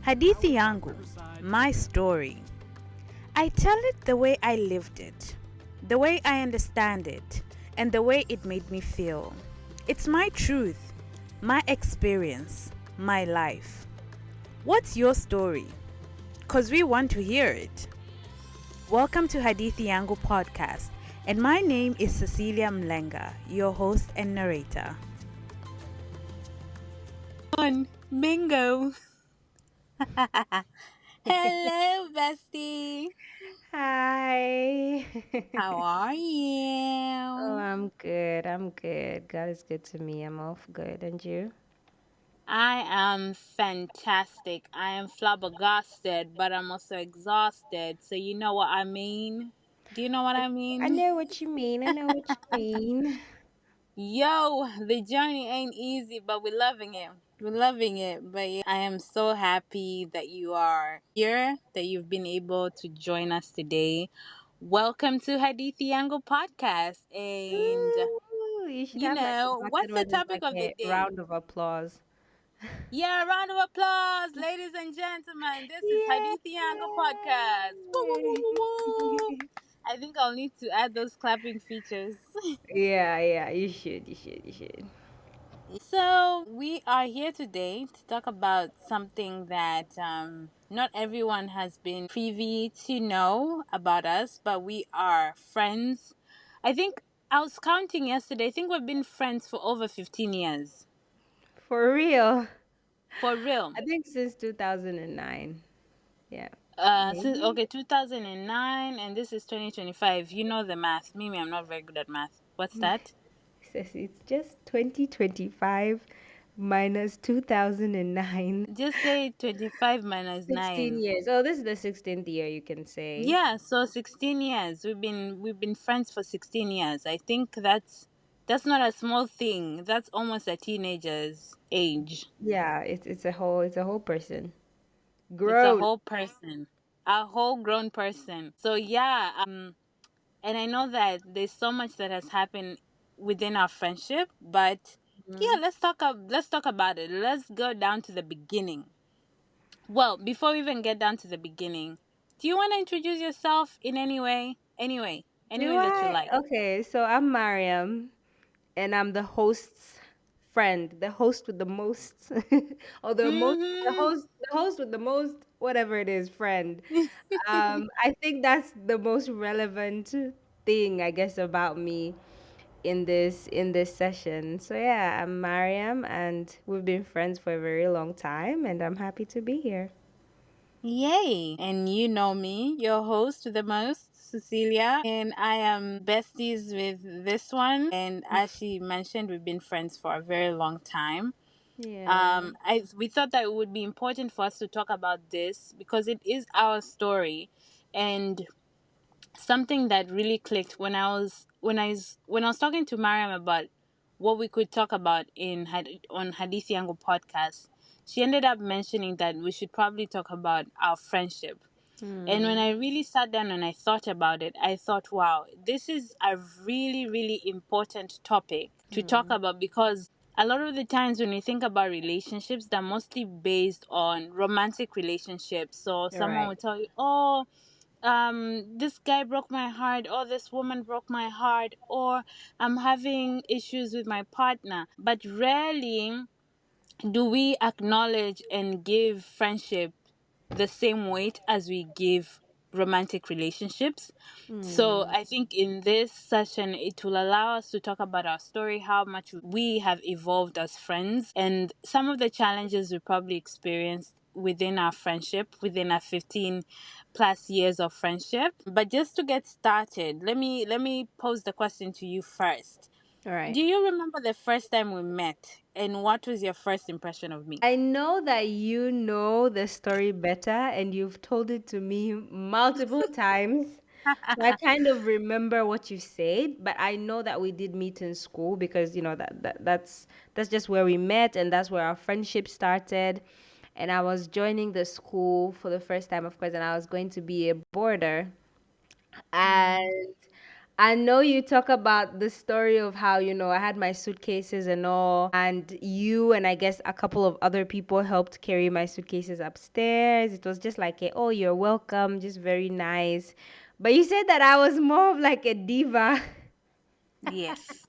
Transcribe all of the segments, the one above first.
Hadithi yangu, my story. I tell it the way I lived it, the way I understand it, and the way it made me feel. It's my truth, my experience, my life. What's your story? Because we want to hear it. Welcome to Hadithi Yangu podcast, and my name is Cecilia Mlenga, your host and narrator. On bingo. Hello, bestie. Hi. How are Oh, you? I'm good. I'm good. God is good to me. I'm off good. And you? I am fantastic. I am flabbergasted, but I'm also exhausted. So you know what I mean? Do you know what I I mean? know what you mean. I know what you mean. Yo, the journey ain't easy, but we're loving it. We're loving it. But yeah, I am so happy that you are here, that you've been able to join us today. Welcome to Hadithi Yango podcast. And Ooh, you should have like the what's button the when there's topic like of the a day? round of applause. Yeah, round of applause, ladies and gentlemen. This is Yay! Hadithi Yango podcast. Woo, woo, woo, woo, woo. I think I'll need to add those clapping features. Yeah, you should. You should. You should. So, we are here today to talk about something that not everyone has been privy to know about us, but we are friends. I think I was counting yesterday. I think we've been friends for over 15 years. For real. For real. I think since 2009. Yeah. Since Maybe. okay, 2009, and this is 2025. You know the math. Mimi, I'm not very good at math. What's that? Says it's just 2025 minus 2009. Just say 25 minus 16 9. years. Oh, this is the 16th year, you can say. Yeah, so 16 years. We've been friends for 16 years. I think that's not a small thing. That's almost a teenager's age. Yeah, it's a whole person. It's a Grown. whole person. A whole grown person. So yeah, and I know that there's so much that has happened within our friendship, but yeah, Mhm. let's talk about it. Let's go down to the beginning. Well, before we even get down to the beginning, do you want to introduce yourself in any way? Any Do way that you I? like. Okay, so I'm Mariam, and I'm the host's friend, the host with the most, or Mm-hmm. the host with the most, whatever it is, friend. I think that's the most relevant thing, I guess, about me in this session. So yeah, I'm Mariam, and we've been friends for a very long time, and I'm happy to be here. Yay! And you know me, your host with the most, Cecilia, and I am besties with this one. And as she mentioned, we've been friends for a very long time. Yeah. We thought that it would be important for us to talk about this because it is our story, and something that really clicked when I was talking to Mariam about what we could talk about on Hadith Yango podcast. She ended up mentioning that we should probably talk about our friendship. And when Hmm. I really sat down and I thought about it, I thought, wow, this is a really, really important topic to talk Hmm. about because a lot of the times when we think about relationships, they're mostly based on romantic relationships. So All someone right. will tell you, oh, this guy broke my heart, or this woman broke my heart, or I'm having issues with my partner. But rarely do we acknowledge and give friendship the same weight as we give romantic relationships. So Hmm. I think in this session, it will allow us to talk about our story, how much we have evolved as friends, and some of the challenges we probably experienced within our friendship, within our 15 plus years of friendship. But just to get started, let me pose the question to you first. All right. Do you remember the first time we met, and what was your first impression of me? I know that you know the story better and you've told it to me multiple times. So I kind of remember what you said, but I know that we did meet in school because that's just where we met and that's where our friendship started. And I was joining the school for the first time, of course, and I was going to be a boarder. Mm-hmm. And I know you talk about the story of how, I had my suitcases and all, and you and I guess a couple of other people helped carry my suitcases upstairs. It was just like, oh, you're welcome, just very nice. But you said that I was more of like a diva. Yes.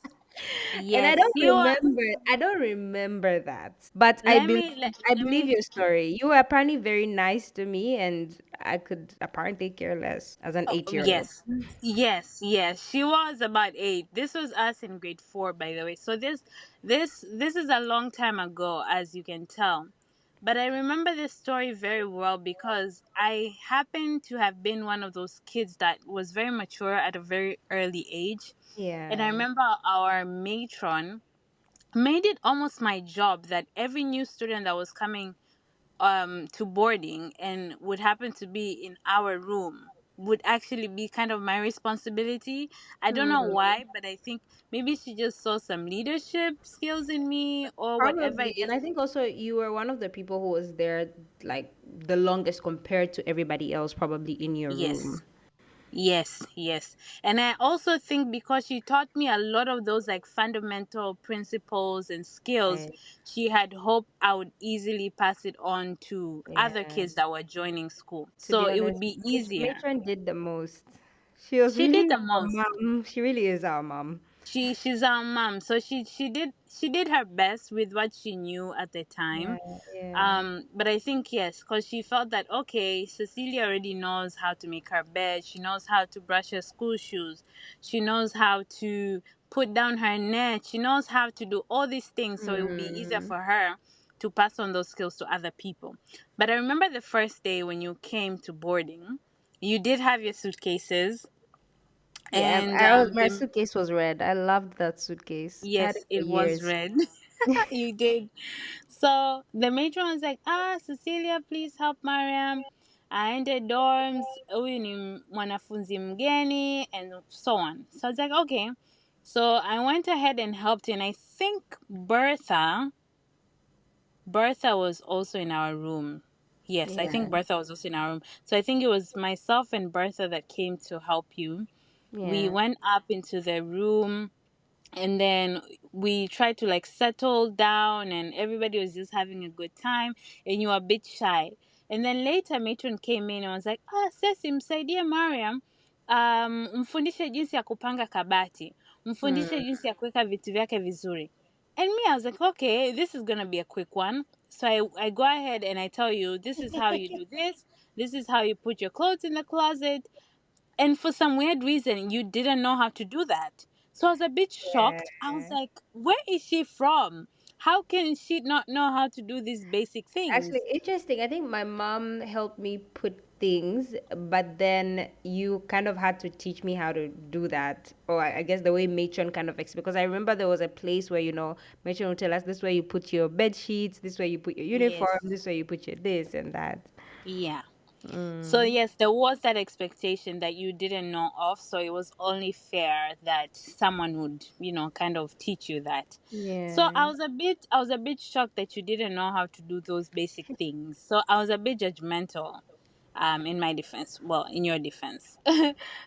And I Yes, don't you are. remember. I don't remember that. But I Let believe me let, I let believe me your story. You were apparently very nice to me, and I could apparently care less as an Oh, 8-year-old. yes, yes, yes. She was about 8. This was us in grade 4, by the way. So this is a long time ago, as you can tell. But I remember this story very well because I happen to have been one of those kids that was very mature at a very early age. And I Yeah. remember our matron made it almost my job that every new student that was coming to boarding and would happen to be in our room would actually be kind of my responsibility. I don't know Hmm. why, but I think maybe she just saw some leadership skills in me or whatever Probably. it is. And I think also you were one of the people who was there like the longest compared to everybody else, probably in your room. Yes. Yes, yes. And I also think because she taught me a lot of those like fundamental principles and skills, Right. she had hoped I would easily pass it on to other Yeah. kids that were joining school. To be So it would honest, be easier. Matron did the most. She was She did really the our most. mom. She really is our mom. She's our mom, so she did her best with what she knew at the Yeah, time. yeah. But I think yes, because she felt that okay, Cecilia already knows how to make her bed, she knows how to brush her school shoes, she knows how to put down her net, she knows how to do all these things, so it would be easier Mm. for her to pass on those skills to other people. But I remember the first day when you came to boarding, you did have your suitcases, Yeah, and my suitcase was red. I loved that suitcase. I had it yes, for it was years. red. You did. So the matron was like, Cecilia, please help Mariam. Aende dorms, huyu ni mwanafunzi mgeni, and so on. So I was like, okay. So I went ahead and helped, and I think Bertha was also in our room. Yes, I think Yeah, Bertha was also in our room. So I think it was myself and Bertha that came to help you. We yeah. went up into the room, and then we tried to like settle down and everybody was just having a good time, and you were a bit shy. And then later matron came in and was like, sesi msaidie Mariam, mfundishe jinsi ya kupanga kabati, mfundishe Hmm. jinsi ya kuweka vitu vyake vizuri. And me, I was like, okay, this is gonna be a quick one. So I go ahead and I tell you, this is how you do this is how you put your clothes in the closet, and for some weird reason, you didn't know how to do that. So I was a bit shocked. I was Yeah. like, where is she from? How can she not know how to do these basic Actually, things? interesting. I think my mom helped me put things, but then you kind of had to teach me how to do that. Or I guess the way matron kind of because I remember there was a place where, matron would tell us this way you put your bed sheets, this way you put your uniform, Yes. this way you put your this and that. Yeah. So Mm. yes, there was that expectation that you didn't know of, so it was only fair that someone would, kind of teach you that. So Yeah. I was a bit shocked that you didn't know how to do those basic things. So I was a bit judgmental. In my defense, well, in your defense.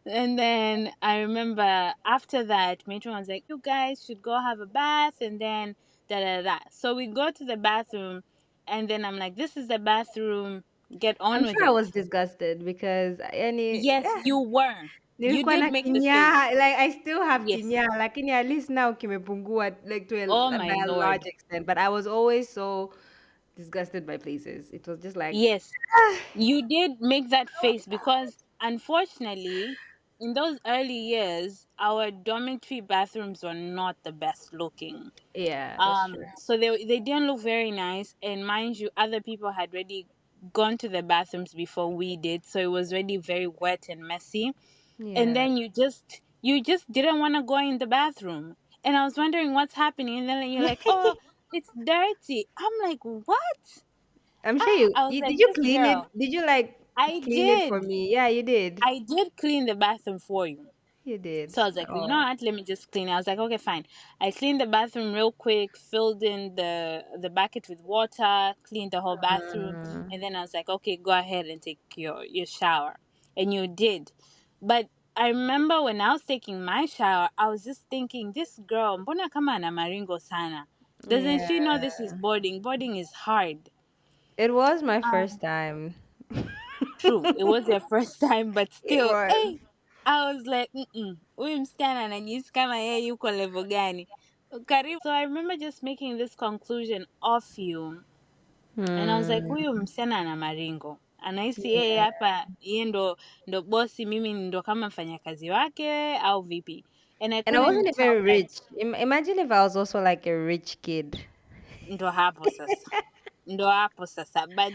And then I remember after that matron was like, you guys should go have a bath, and then da da da. So we go to the bathroom, and then I'm like, this is the bathroom, get on I'm with sure I was it. disgusted because Yes, you were. You nilikuwa did na make the face. kinyaa, like I still have Yes. kinyaa, lakini at least now kimepungua like to Oh a, my by a large lord. extent. But I was always so disgusted by places. It was just like, Yes. You did make that face because unfortunately, in those early years, our dormitory bathrooms were not the best looking. yeah, that's true. So they didn't look very nice, and mind you, other people had already gone to the bathrooms before we did, so it was already very wet and messy. And Yeah. then you just didn't want to go in the bathroom, and I was wondering what's happening, and then you're like, oh, it's dirty. I'm like, what? I'm sure you, I was you like, did you this clean it? girl. Did you like I clean it for did. me? Yeah, you did. I did clean the bathroom for you. You did. So I was like, you know Oh. what? Let me just clean it. I was like, okay, fine. I cleaned the bathroom real quick, filled in the bucket with water, cleaned the whole bathroom, Mm. and then I was like, okay, go ahead and take your shower. And you did. But I remember when I was taking my shower, I was just thinking, this girl, mbona kama ana maringo sana? Doesn't Yeah. she know this is boarding? Boarding is hard. It was my Um, first time. True, it was your first time, but It still, was. hey, I was like, huyu msichana anajisi kama yeye yuko level gani? So I remember just making this conclusion of you, and I was like, Hmm. huyu msichana ana maringo, anahisi yeye Yeah. hapa yeye ndo bosi, mimi ndo kama mfanyakazi wake au vipi? And I And I wasn't couldn't tell even that. rich. Imagine if I was also like a rich kid. Ndo hapo sasa, ndo hapo sasa, but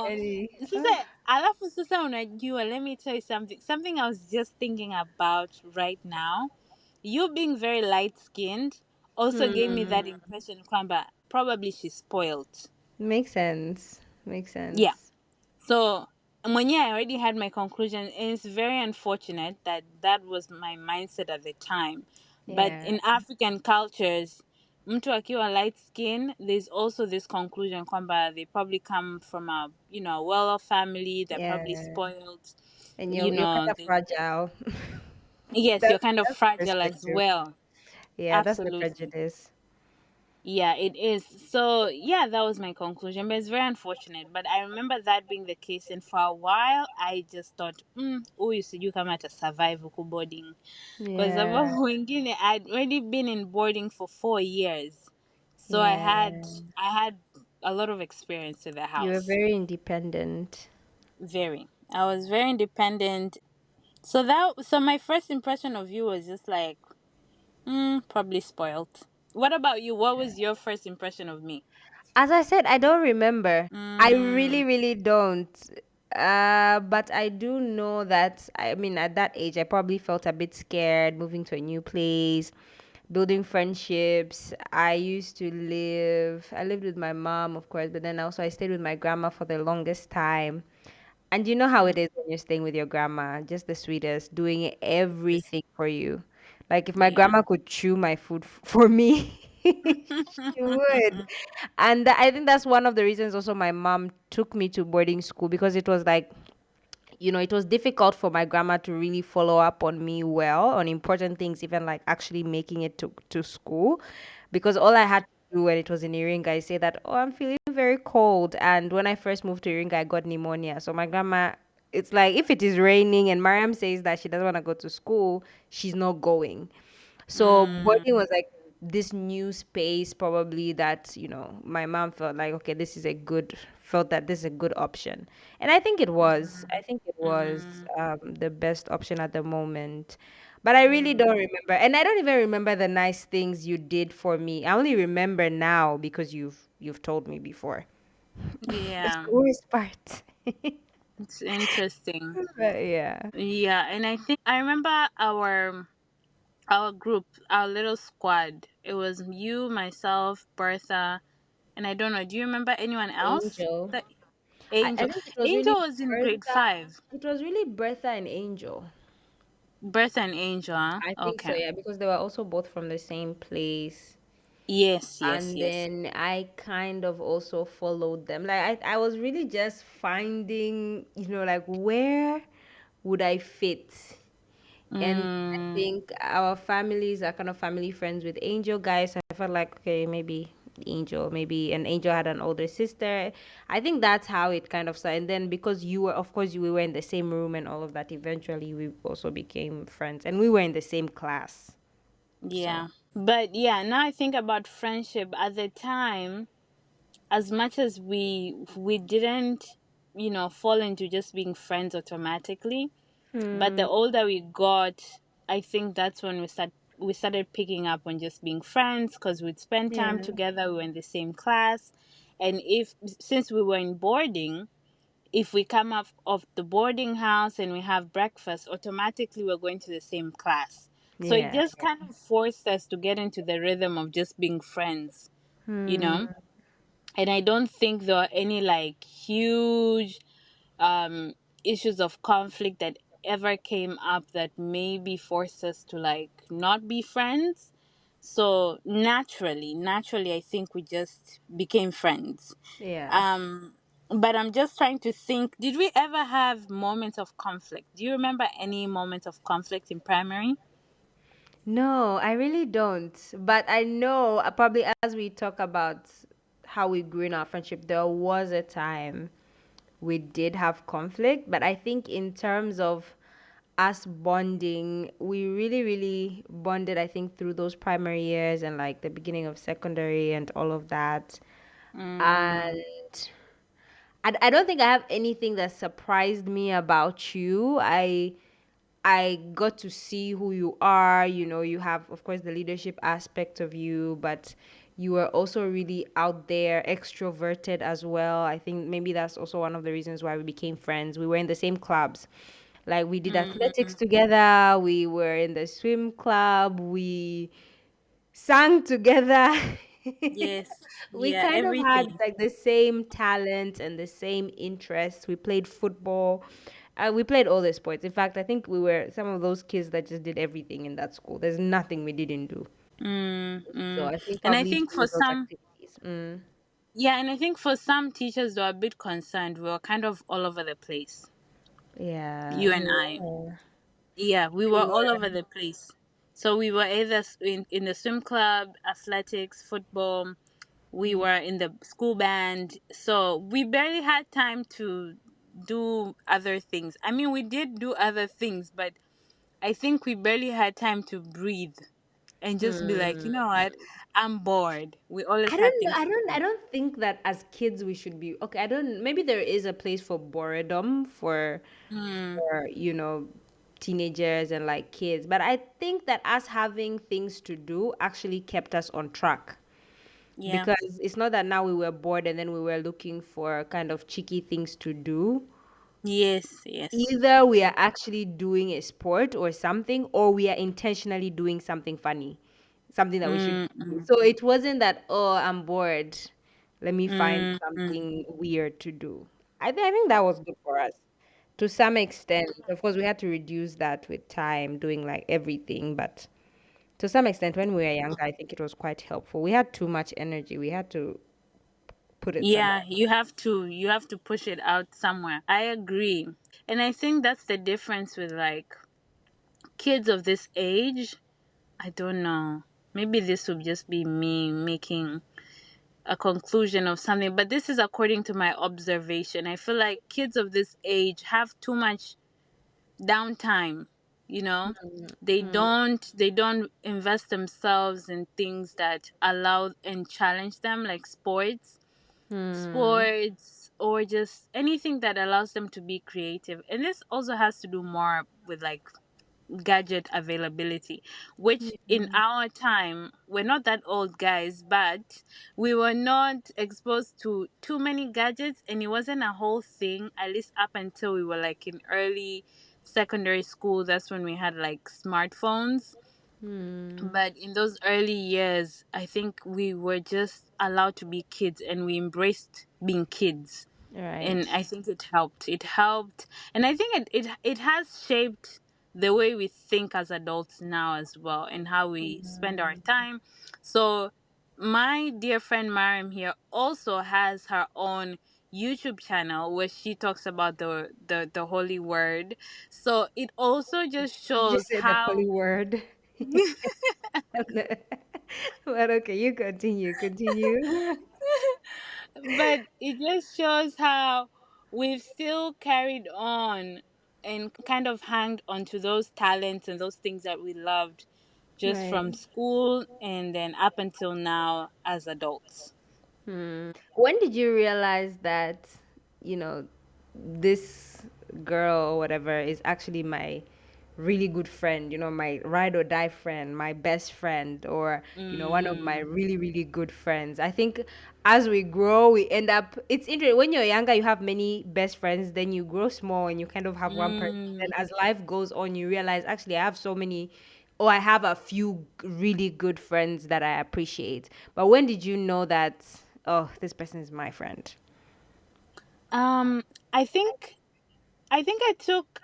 Really? sasa alafu sasa unajua, let me tell you something I was just thinking about right now. You being very light skinned also gave me Hmm. that impression kwamba probably she's spoiled. Makes sense. Makes Yeah. sense. So mwenyewe, I already had my conclusion, and it's very unfortunate that that was my mindset at the time. But Yeah. in African cultures, mtu akiwa light skin, there's also this conclusion kwamba they probably come from a well-off family. They're probably Yeah. spoiled. And you're kind You know, of fragile. yes, you're That's kind of that's the fragile as perspective. well. Yeah, that's the Absolutely. prejudice. Yeah, it is. So, yeah, that was my conclusion. But it's very unfortunate. But I remember that being the case. And for a while, I just thought, huyu sijui kama ata survive huku boarding. Kwa Yeah. sababu wengine, I'd already been in boarding for 4 years. So Yeah. I had a lot of experience with the You were house. very independent. Very. I was very independent. So my first impression of you was just like, probably spoiled. What about you? What was your first impression of me? As I said, I don't remember. I Mm. really, really don't. But I do know that, I mean, at that age, I probably felt a bit scared moving to a new place, building friendships. I lived with my mom, of course, but then also I stayed with my grandma for the longest time. And you know how it is when you're staying with your grandma, just the sweetest, doing Yes. everything for you. Like if my Yeah. grandma could chew my food for me, she would. And I think that's one of the reasons also my mom took me to boarding school because it was like, it was difficult for my grandma to really follow up on me well on important things, even like actually making it to school. Because all I had to do when it was in Iringa, I say that, oh, I'm feeling very cold. And when I first moved to Iringa, I got pneumonia. So my grandma, it's like if it is raining and Mariam says that she doesn't want to go to school, she's not going. So boarding Mm, was like this new space, probably that, my mom felt like, okay, felt that this is a good option. And I think it was. I think it was mm, the best option at the moment. But I really don't mm. remember. And I don't even remember the nice things you did for me. I only remember now because you've told me before. That's Yeah, the worst part. it's interesting. But yeah. Yeah, and I remember our group, our little squad. It was you, myself, Bertha, and I don't know. Do you remember anyone else? Angel. The I Angel. think it was Angel really was in grade Bertha. 5. It was really Bertha and Angel. Bertha and Angel, huh? I think so, Okay. yeah, because they were also both from the same place. Yes, yes, And yes. then I kind of also followed them. Like I was really just finding, like where would I fit? And I Mm, think our families are kind of family friends with Angel guys. So I felt like, okay, maybe an Angel had an older sister. I think that's how it kind of started. And then because of course, we were in the same room and all of that, eventually we also became friends. And we were in the same class. So, yeah. But yeah, now I think about friendship at the time, as much as we didn't fall into just being friends automatically, but the hmm, older we got, I think that's when we started picking up on just being friends because we'd spend time yeah, together. We were in the same class, and if since we were in boarding, if we come up of the boarding house and we have breakfast, automatically we're going to the same class. So it yeah, just kind of forced us to get into the rhythm of just being friends, you hmm, know and I don't think there are any like huge um issues of conflict that ever came up that maybe forced us to like not be friends. So naturally I think we just became friends. yeah. um But I'm just trying to think, did we ever have moments of conflict? Do you remember any moments of conflict in primary? No, I really don't. But I know probably as we talk about how we grew in our friendship, there was a time we did have conflict. But I think in terms of us bonding, we really, really bonded, I think, through those primary years and like the beginning of secondary and all of that. Mm, And I don't think I have anything that surprised me about you. I got to see who you are. You know, you have, of course, the leadership aspect of you, but you were also really out there, extroverted as well. I think maybe that's also one of the reasons why we became friends. We were in the same clubs. Like, we did athletics mm, together, we were in the swim club, we sang together. yes. We Yeah, kind of had everything. like the same talent and the same interests. We played football. We played all the sports. In fact, I think we were some of those kids that just did everything in that school. There's nothing we didn't do. So I think And I probably think some for of those some, activities. yeah, and I think for some teachers, they were a bit concerned. We were kind of all over the place. Yeah, You we and I. were. Yeah, we We were all over were. the place. So we were either in the swim club, athletics, football. We were in the school band. So we barely had time to do other things. I mean, we did do other things, but I think we barely had time to breathe and just be like, you know what? I'm bored. We always I had don't know. things to do. I don't think that as kids we should be okay. I don't. Maybe there is a place for boredom Mm, for teenagers and like kids, but I think that us having things to do actually kept us on track yeah. because it's not that now we were bored and then we were looking for kind of cheeky things to do. Yes, yes. Either we are actually doing a sport or something, or we are intentionally doing something funny, something that we should Mm, do. mm, So it wasn't that, oh, I'm bored. Let me find mm, mm. something weird to do. I think that was good for us to some extent. Of course, we had to reduce that with time, doing like everything. But to some extent, when we were younger, I think it was quite helpful. We had too much energy. We had to put it somewhere. Yeah, you have to push it out somewhere. I agree. And I think that's the difference with like kids of this age. I don't know. Maybe this will just be me making a conclusion of something, but this is according to my observation. I feel like kids of this age have too much downtime, you know? They don't invest themselves in things that allow and challenge them like Hmm. sports or just anything that allows them to be creative. And this also has to do more with like gadget availability, which in our time, we're not that old, guys, but we were not exposed to too many gadgets, and it wasn't a whole thing, at least up until we were like in early secondary school. That's when we had like smartphones. Hmm. But in those early years, I think we were just allowed to be kids and we embraced being kids. And Right. I think it helped. It helped. And I think it has shaped the way we think as adults now as well and how we spend our time. So my dear friend Mariam here also has her own YouTube channel where she talks about the holy word. So it also just You just shows said the holy how word. But okay, you continue, continue. but it just shows how we've still carried on and kind of hanged onto those talents and those things that we loved just Right. from school and then up until now as adults. When did you realize that, you know, this girl or whatever is actually my really good friend, my ride or die friend, my best friend, or, one of my Mm, really, really good friends? I think as we grow, we end up, it's interesting. When you're younger, you have many best friends, then you grow small and you kind of have one person. Then mm. as life goes on, you realize, actually, I have so many, or I have a few really good friends that I appreciate. But when did you know that, oh, this person is my friend? Um, I think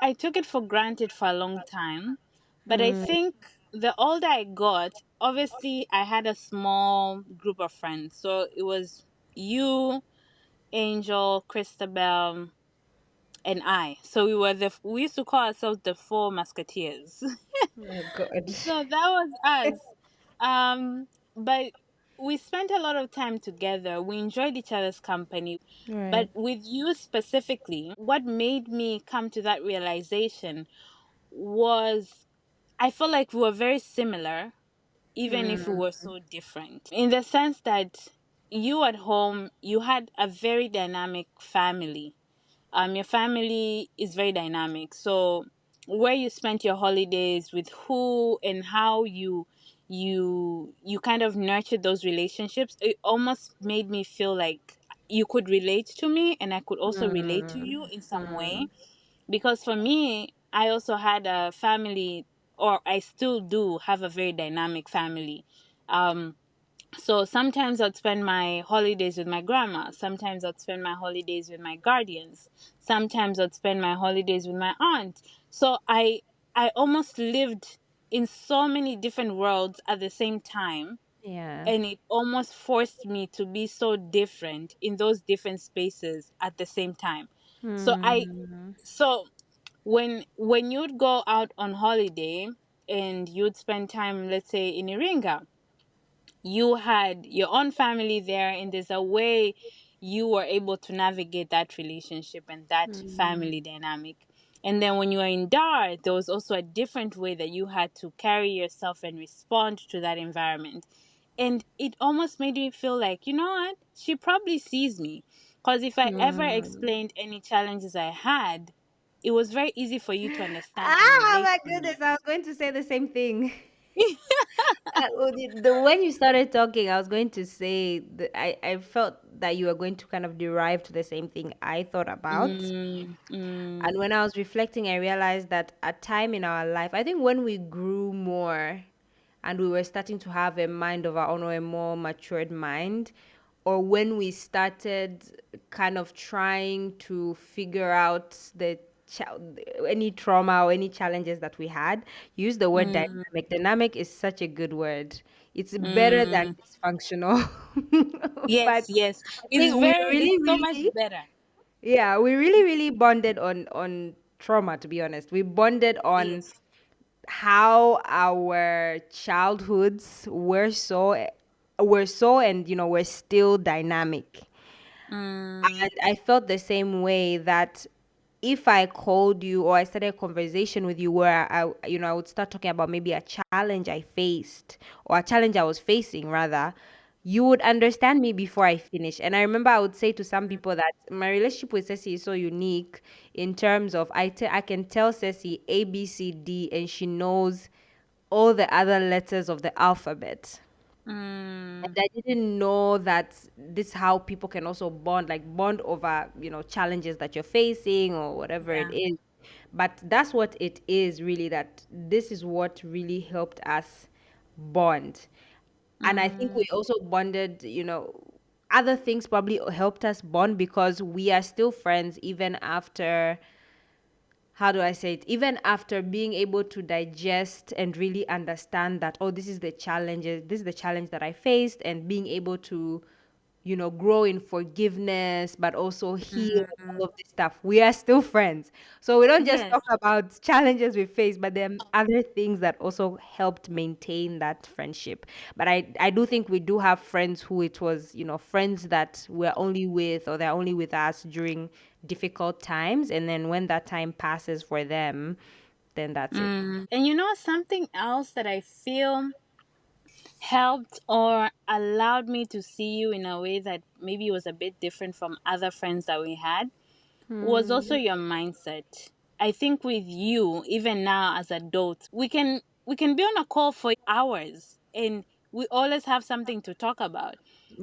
I took it for granted for a long time, but I think the older I got, obviously I had a small group of friends. So it was you, Angel, Christabel, and I. So we used to call ourselves the Four Musketeers. Oh God. So that was us. But we spent a lot of time together. We enjoyed each other's company. But Right. with you specifically, what made me come to that realization was I felt like we were very similar, even if we Mm, were so different. In the sense that you at home, you had a very dynamic family. Your family is very dynamic. So where you spent your holidays, with who and how you kind of nurtured those relationships, it almost made me feel like you could relate to me and I could also relate to mm, you in some way. mm. Because for me, I also had a family, or I still do have a very dynamic family. Um, so sometimes I'd spend my holidays with my grandma. Sometimes I'd spend my holidays with my guardians. Sometimes I'd spend my holidays with my aunt. So I almost lived in so many different worlds at the same time, Yeah. and it almost forced me to be so different in those different spaces at the same time. So I Mm, so when you'd go out on holiday and you'd spend time, let's say in Iringa, you had your own family there, and there's a way you were able to navigate that relationship and that mm, family dynamic. And then when you were in Dar, there was also a different way that you had to carry yourself and respond to that environment. And it almost made me feel like, you know what, she probably sees me, because if I ever mm. explained any challenges I had, it was very easy for you to understand and Ah, relate my to me. goodness! I was going to say the same thing. When you started talking, I was going to say that I felt that you were going to kind of derive to the same thing I thought about. mm, And mm, when I was reflecting, I realized that a time in our life, I think when we grew more and we were starting to have a mind of our own, or a more matured mind, or when we started kind of trying to figure out any trauma or any challenges that we had, use the word mm, dynamic. Dynamic is such a good word. It's better than mm. dysfunctional. But Yes, yes. I think It's so much better. yeah, we really, really bonded on trauma, to be honest. We bonded on Yes. how our childhoods were so and were still dynamic. Mm, And I felt the same way that if I called you or I started a conversation with you where I would start talking about maybe a challenge I faced or a challenge I was facing rather, you would understand me before I finish. And I remember I would say to some people that my relationship with Ceci is so unique in terms of I can tell Ceci A, B, C, D, and she knows all the other letters of the alphabet. mm, And I didn't know that this is how people can also bond, like bond over, challenges that you're facing or whatever it yeah. is. But that's what it is really, that this is what really helped us bond. And I think Mm, we also bonded, other things probably helped us bond because we are still friends even after, how do I say it? Even after being able to digest and really understand that, oh, this is the challenge that I faced, and being able to, grow in forgiveness, but also heal mm, all of this stuff. We are still friends. So we don't just yes. talk about challenges we face, but there are other things that also helped maintain that friendship. But I do think we do have friends who it was, friends that we're only with, or they're only with us during difficult times. And then when that time passes for them, then that's it. And you know something else that I feel helped or allowed me to see you in a way that maybe was a bit different from other friends that we had was also your mindset. I think with you, even now as adults, we can be on a call for hours and we always have something to talk about.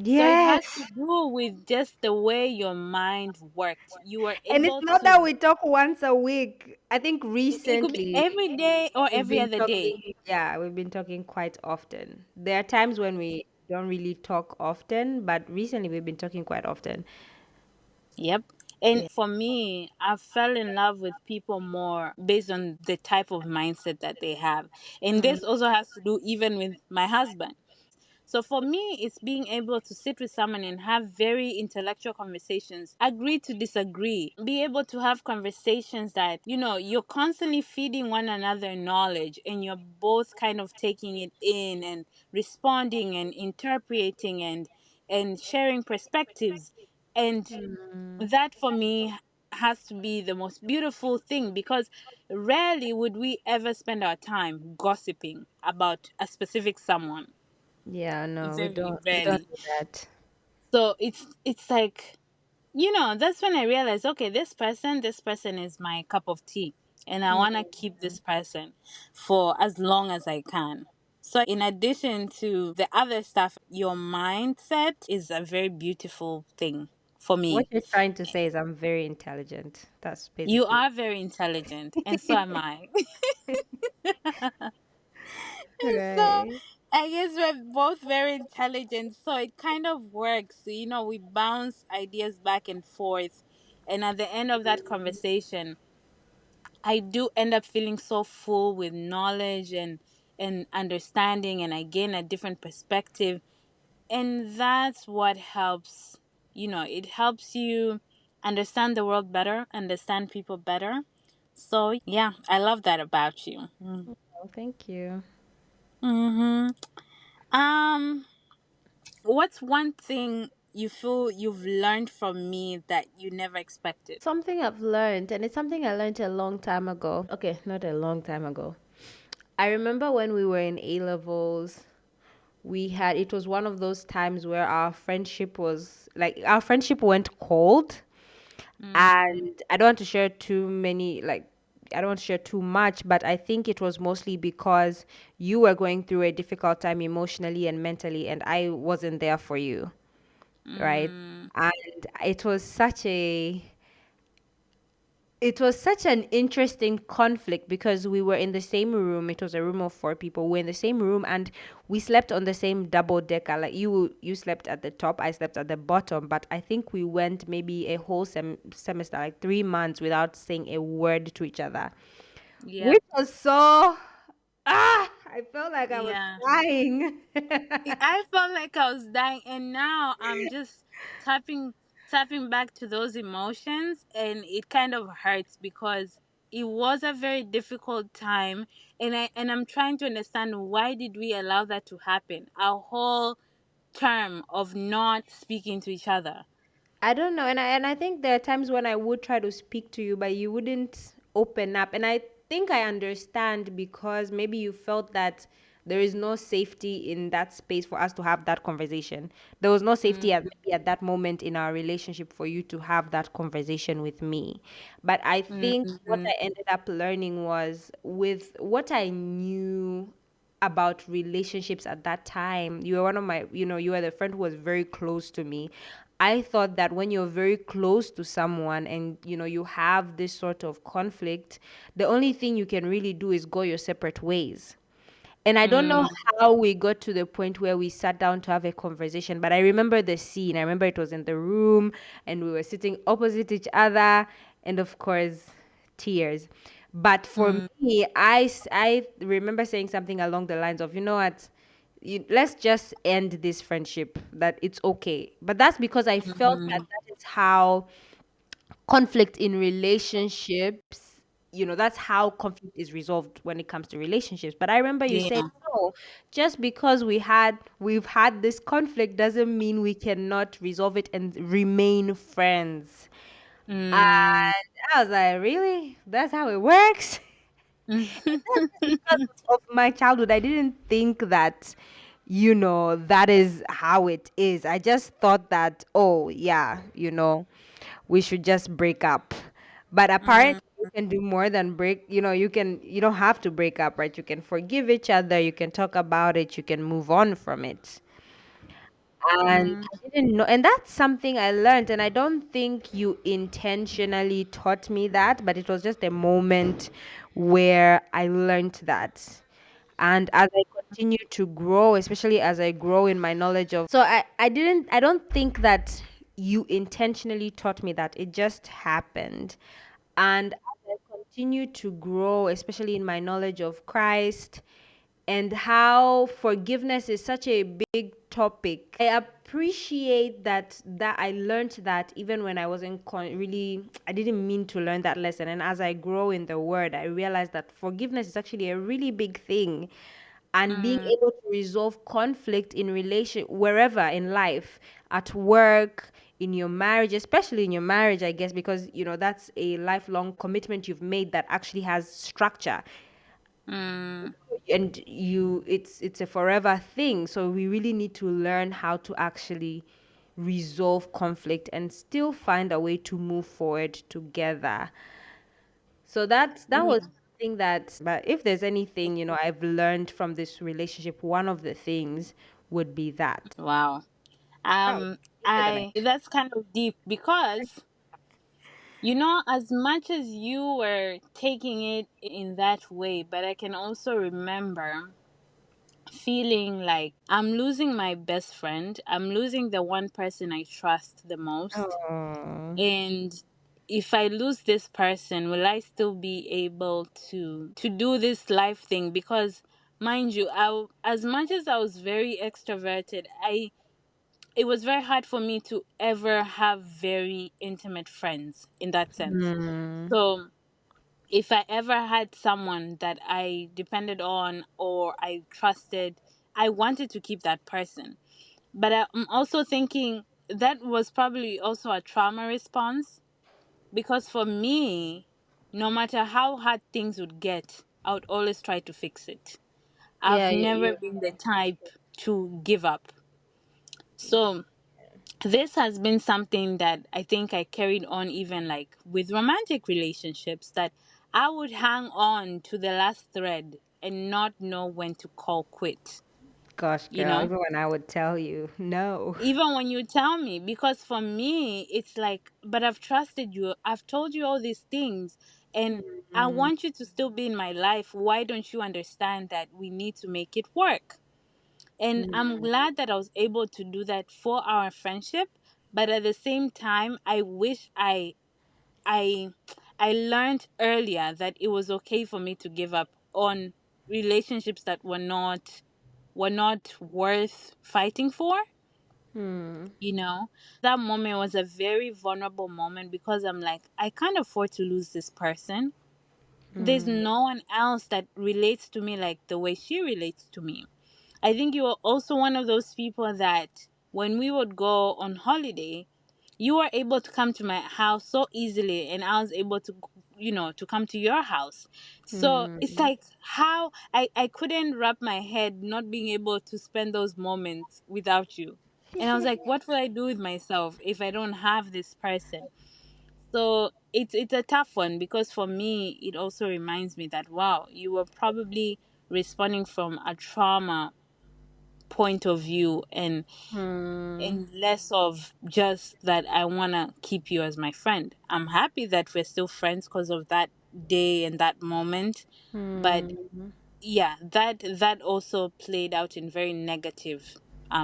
So it has to Yes. do with just the way your mind worked. You were And it's able not that to, we talk once a week. I think it could be recently every day or we've every been other day. talking, yeah, we've been talking quite often. There are times when we don't really talk often, but recently we've been talking quite often. Yep. And for me, I fell in love with people more based on the type of mindset that they have. And this also has to do even with my husband. Mm. Yeah, no, we don't do that. What you're trying to say is I'm very intelligent. That's basically right. Oh, thank you. Something I've learned, and it's something I learned a long time ago. Okay, not a long time ago. I remember when we were in A levels, it was one of those times where our friendship went cold. And I don't want to share too many, like, I don't want to share too much, but I think it was mostly because you were going through a difficult time emotionally and mentally, and I wasn't there for you, right? And it was such an interesting conflict because we were in the same room. It was a room of four people. We were in the same room and we slept on the same double decker. Like you slept at the top, I slept at the bottom. But I think we went maybe a whole semester, like 3 months, without saying a word to each other, which was so I felt like I was crying. I don't know, and I think there are times when I would try to speak to you, but you wouldn't open up. And I think I understand because maybe you felt that there is no safety in that space for us to have that conversation. There was no safety maybe at that moment in our relationship for you to have that conversation with me. But I think what I ended up learning was with what I knew about relationships at that time. You were one of my, you were the friend who was very close to me. I thought that when you're very close to someone and you have this sort of conflict, the only thing you can really do is go your separate ways. And I don't know how we got to the point where we sat down to have a conversation, but I remember the scene. I remember it was in the room and we were sitting opposite each other, and of course, tears. But for me, I remember saying something along the lines of, you know what, let's just end this friendship, that it's okay. But that's because I felt that that is how conflict in relationships, that's how conflict is resolved when it comes to relationships. But I remember you said, no, just because we've had this conflict doesn't mean we cannot resolve it and remain friends. And I was like, really? That's how it works? Because of my childhood, I didn't think that, that is how it is. I just thought that, oh, yeah, we should just break up. But apparently, you can do more than break. You don't have to break up, right? You can forgive each other, you can talk about it, you can move on from it. And I didn't know, and that's something I learned. And I don't think you intentionally taught me that, but it was just a moment where I learned that. And as I continue to grow, especially as I grow in my knowledge of, so I don't think that you intentionally taught me that. It just happened. And as I continue to grow, especially in my knowledge of Christ, and how forgiveness is such a big topic. I appreciate that I learned that even when I wasn't really, I didn't mean to learn that lesson. And as I grow in the word, I realized that forgiveness is actually a really big thing, and being Mm, able to resolve conflict in relation wherever in life, at work, in your marriage, especially in your marriage, I guess, because that's a lifelong commitment you've made that actually has structure, mm, and it's a forever thing. So we really need to learn how to actually resolve conflict and still find a way to move forward together. So that was yeah. something that, but if there's anything I've learned from this relationship, one of the things would be that. Wow. Oh, deeper than I. I that's kind of deep because as much as you were taking it in that way, but I can also remember feeling like I'm losing my best friend. I'm losing the one person I trust the most. Oh. And if I lose this person, will I still be able to do this life thing? Because mind you, as much as I was very extroverted, I it was very hard for me to ever have very intimate friends in that sense. Hmm. So if I ever had someone that I depended on or I trusted, I wanted to keep that person. But I'm also thinking that was probably also a trauma response because for me, no matter how hard things would get, I would always try to fix it. I've Yeah, never been the type to give up. So this has been something that I think I carried on even like with romantic relationships, that I would hang on to the last thread and not know when to call quit, gosh, you girl, know? even when I would tell you no. Even when you tell me, because for me it's like, but I've trusted you, I've told you all these things, and I Mm, want you to still be in my life. Why don't you understand that we need to make it work? And I'm mm, glad that I was able to do that for our friendship, but at the same time I wish I I learned earlier that it was okay for me to give up on relationships that were not worth fighting for, mm, you know. That moment was a very vulnerable moment because I'm like, I can't afford to lose this person. There's mm, no one else that relates to me like the way she relates to me. I think you were also one of those people that when we would go on holiday, you were able to come to my house so easily, and I was able to, to come to your house. So it's mm. like how I couldn't wrap my head not being able to spend those moments without you. And I was like, what will I do with myself if I don't have this person? So it's a tough one because for me it also reminds me that wow, you were probably responding from a trauma point of view, Hmm. and less of just that I want to keep you as my friend. I'm happy that we're still friends because of that day and that moment, but Hmm. yeah, that also played out in very negative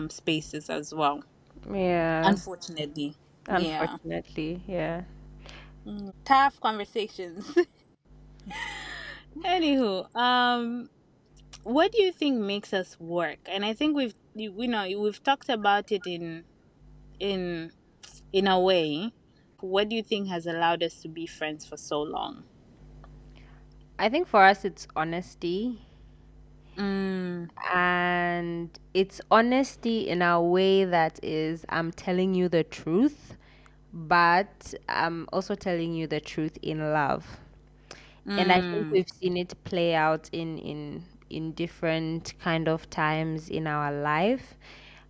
spaces as well, Yeah. unfortunately. Yeah. Unfortunately, yeah. Tough conversations. Anywho, what do you think makes us work? And I think we've talked about it in in a way. What do you think has allowed us to be friends for so long? I think for us it's honesty, Mm, and it's honesty in a way that is, I'm telling you the truth, but I'm also telling you the truth in love. And I think mm, we've seen it play out in different kind of times in our life.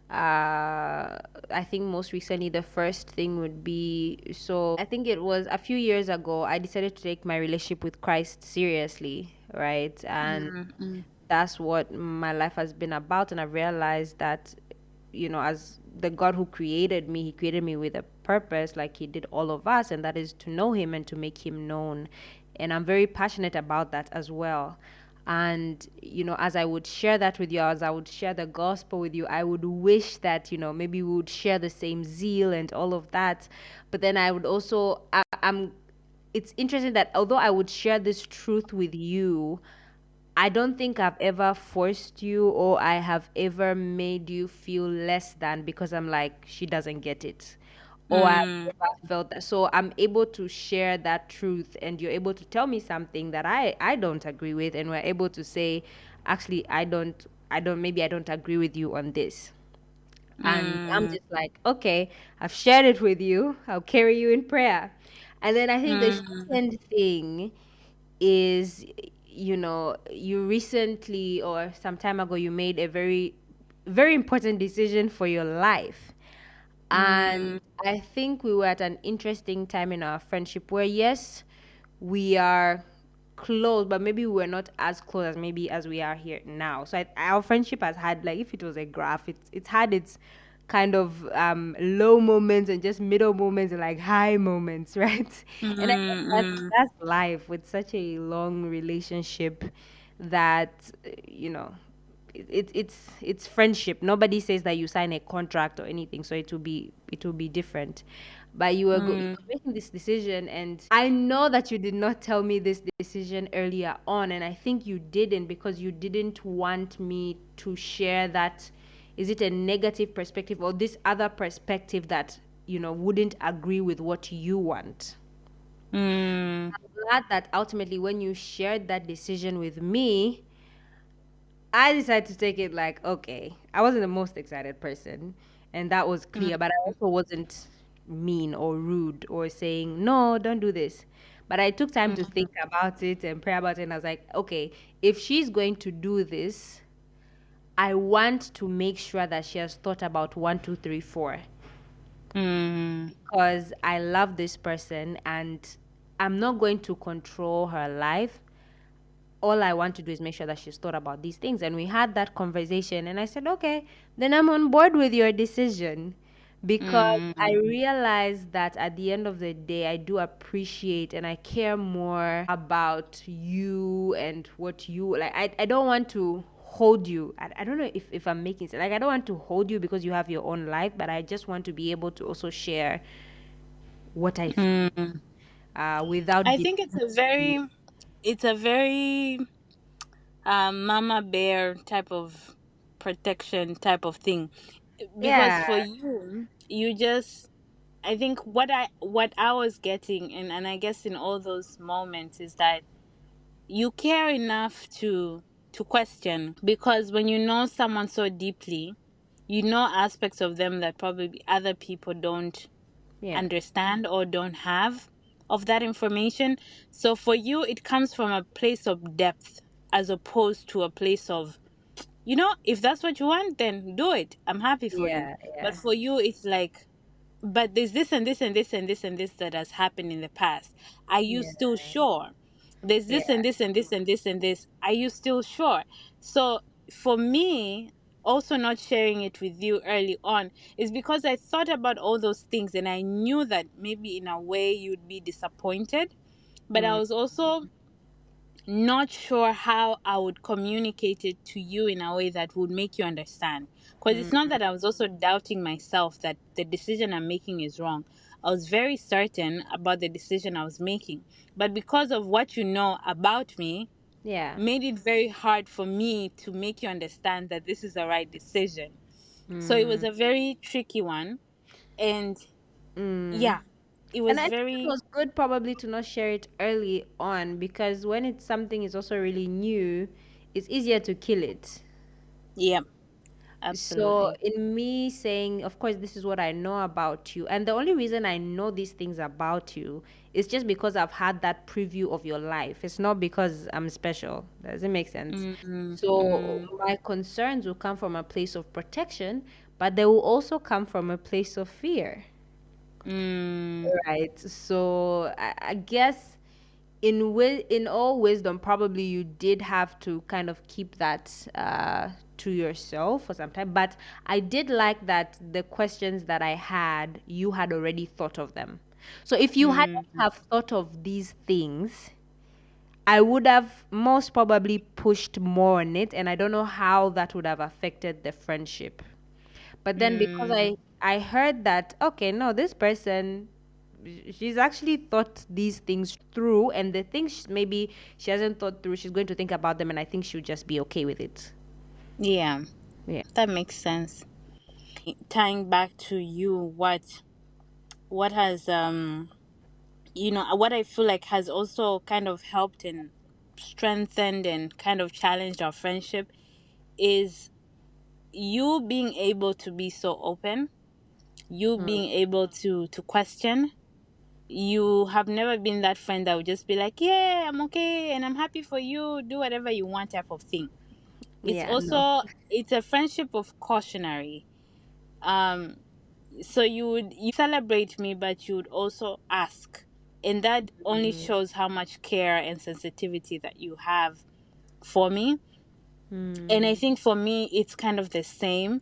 I think most recently the first thing would be, so I think it was a few years ago I decided to take my relationship with Christ seriously, right? And mm, mm, that's what my life has been about. And I realized that, as the God who created me, he created me with a purpose, like he did all of us, and that is to know him and to make him known. And I'm very passionate about that as well. And as I would share that with you, as I would share the gospel with you, I would wish that maybe we would share the same zeal and all of that. But then I would also, I'm it's interesting that although I would share this truth with you, I don't think I've ever forced you or I have ever made you feel less than because I'm like, she doesn't get it. Or I've Mm, ever felt that. So I'm able to share that truth and you're able to tell me something that I don't agree with and we're able to say, actually maybe I don't agree with you on this. And I'm mm, just like, okay, I've shared it with you. I'll carry you in prayer. And then I think the mm, second thing is, you recently or some time ago, you made a very, very important decision for your life. And mm, I think we were at an interesting time in our friendship where, yes, we are close, but maybe we're not as close as maybe as we are here now. So our friendship has had, like, if it was a graph, it's had its kind of low moments and just middle moments and like high moments, right? And I guess mm, that's life with such a long relationship that it's friendship. Nobody says that you sign a contract or anything, so it will be different. But you mm, were making this decision, and I know that you did not tell me this decision earlier on, and I think you didn't because you didn't want me to share that. Is it a negative perspective or this other perspective that wouldn't agree with what you want? mm, Glad that ultimately when you shared that decision with me, I decided to take it like, okay, I wasn't the most excited person, and that was clear, but I also wasn't mean or rude or saying, no, don't do this. But I took time to mm, think about it and pray about it, and I was like, okay, if she's going to do this, I want to make sure that she has thought about one, two, three, four, mm, because I love this person and I'm not going to control her life. All I want to do is make sure that she's thought about these things. And we had that conversation, and I said, okay, then I'm on board with your decision because I mm, realized that at the end of the day, I do appreciate and I care more about you and what you like. I don't want to hold you. I don't know if I'm making sense. Like, I don't want to hold you because you have your own life, but I just want to be able to also share what I feel mm. without I think depending. it's a very mama bear type of protection type of thing, because Yeah, for you, you just, I think what I was getting, and I guess in all those moments is that you care enough to question, because when you know someone so deeply, you know aspects of them that probably other people don't yeah, understand or don't have of that information. So for you, it comes from a place of depth as opposed to a place of, if that's what you want, then do it. I'm happy for you. yeah, But yeah, for you, it's like, but there's this and this and this and this and this that has happened in the past. Are you yeah, still sure? There's this yeah. and this and this and this and this. Are you still sure? So for me, also not sharing it with you early on is because I thought about all those things and I knew that maybe in a way you'd be disappointed. But I Mm, was also not sure how I would communicate it to you in a way that would make you understand. Because it's not mm, that I was also doubting myself that the decision I'm making is wrong. I was very certain about the decision I was making. But because of what you know about me, yeah. made it very hard for me to make you understand that this is the right decision. So it was Mm, a very tricky one. And mm. yeah, it And was I think it very, was good probably to not share it early on because when it's something is also really new, it's easier to kill it. yeah, So, absolutely. in me saying, of course, this is what I know about you, and the only reason I know these things about you is just because I've had that preview of your life. It's not because I'm special. Does it make sense? Mm, So, mm, my concerns will come from a place of protection, but they will also come from a place of fear. mm, Right. So I guess in all wisdom, probably you did have to kind of keep that to yourself for some time. But I did like that the questions that I had, you had already thought of them. So if you hadn't mm. have thought of these things, I would have most probably pushed more on it, and I don't know how that would have affected the friendship. But then because Mm, I heard that okay, no, this person she's actually thought these things through, and the things maybe she hasn't thought through, she's going to think about them, and I think she'll just be okay with it. Yeah, Yeah. that makes sense. Tying back to you, what has what I feel like has also kind of helped and strengthened and kind of challenged our friendship is you being able to be so open, you being able to question. You have never been that friend that would just be like, yeah, I'm okay and I'm happy for you, do whatever you want type of thing. It's Yeah, no. also, it's a friendship of cautionary. um so you celebrate me, but you would also ask, and that only shows how much care and sensitivity that you have for me. And I think for me it's kind of the same.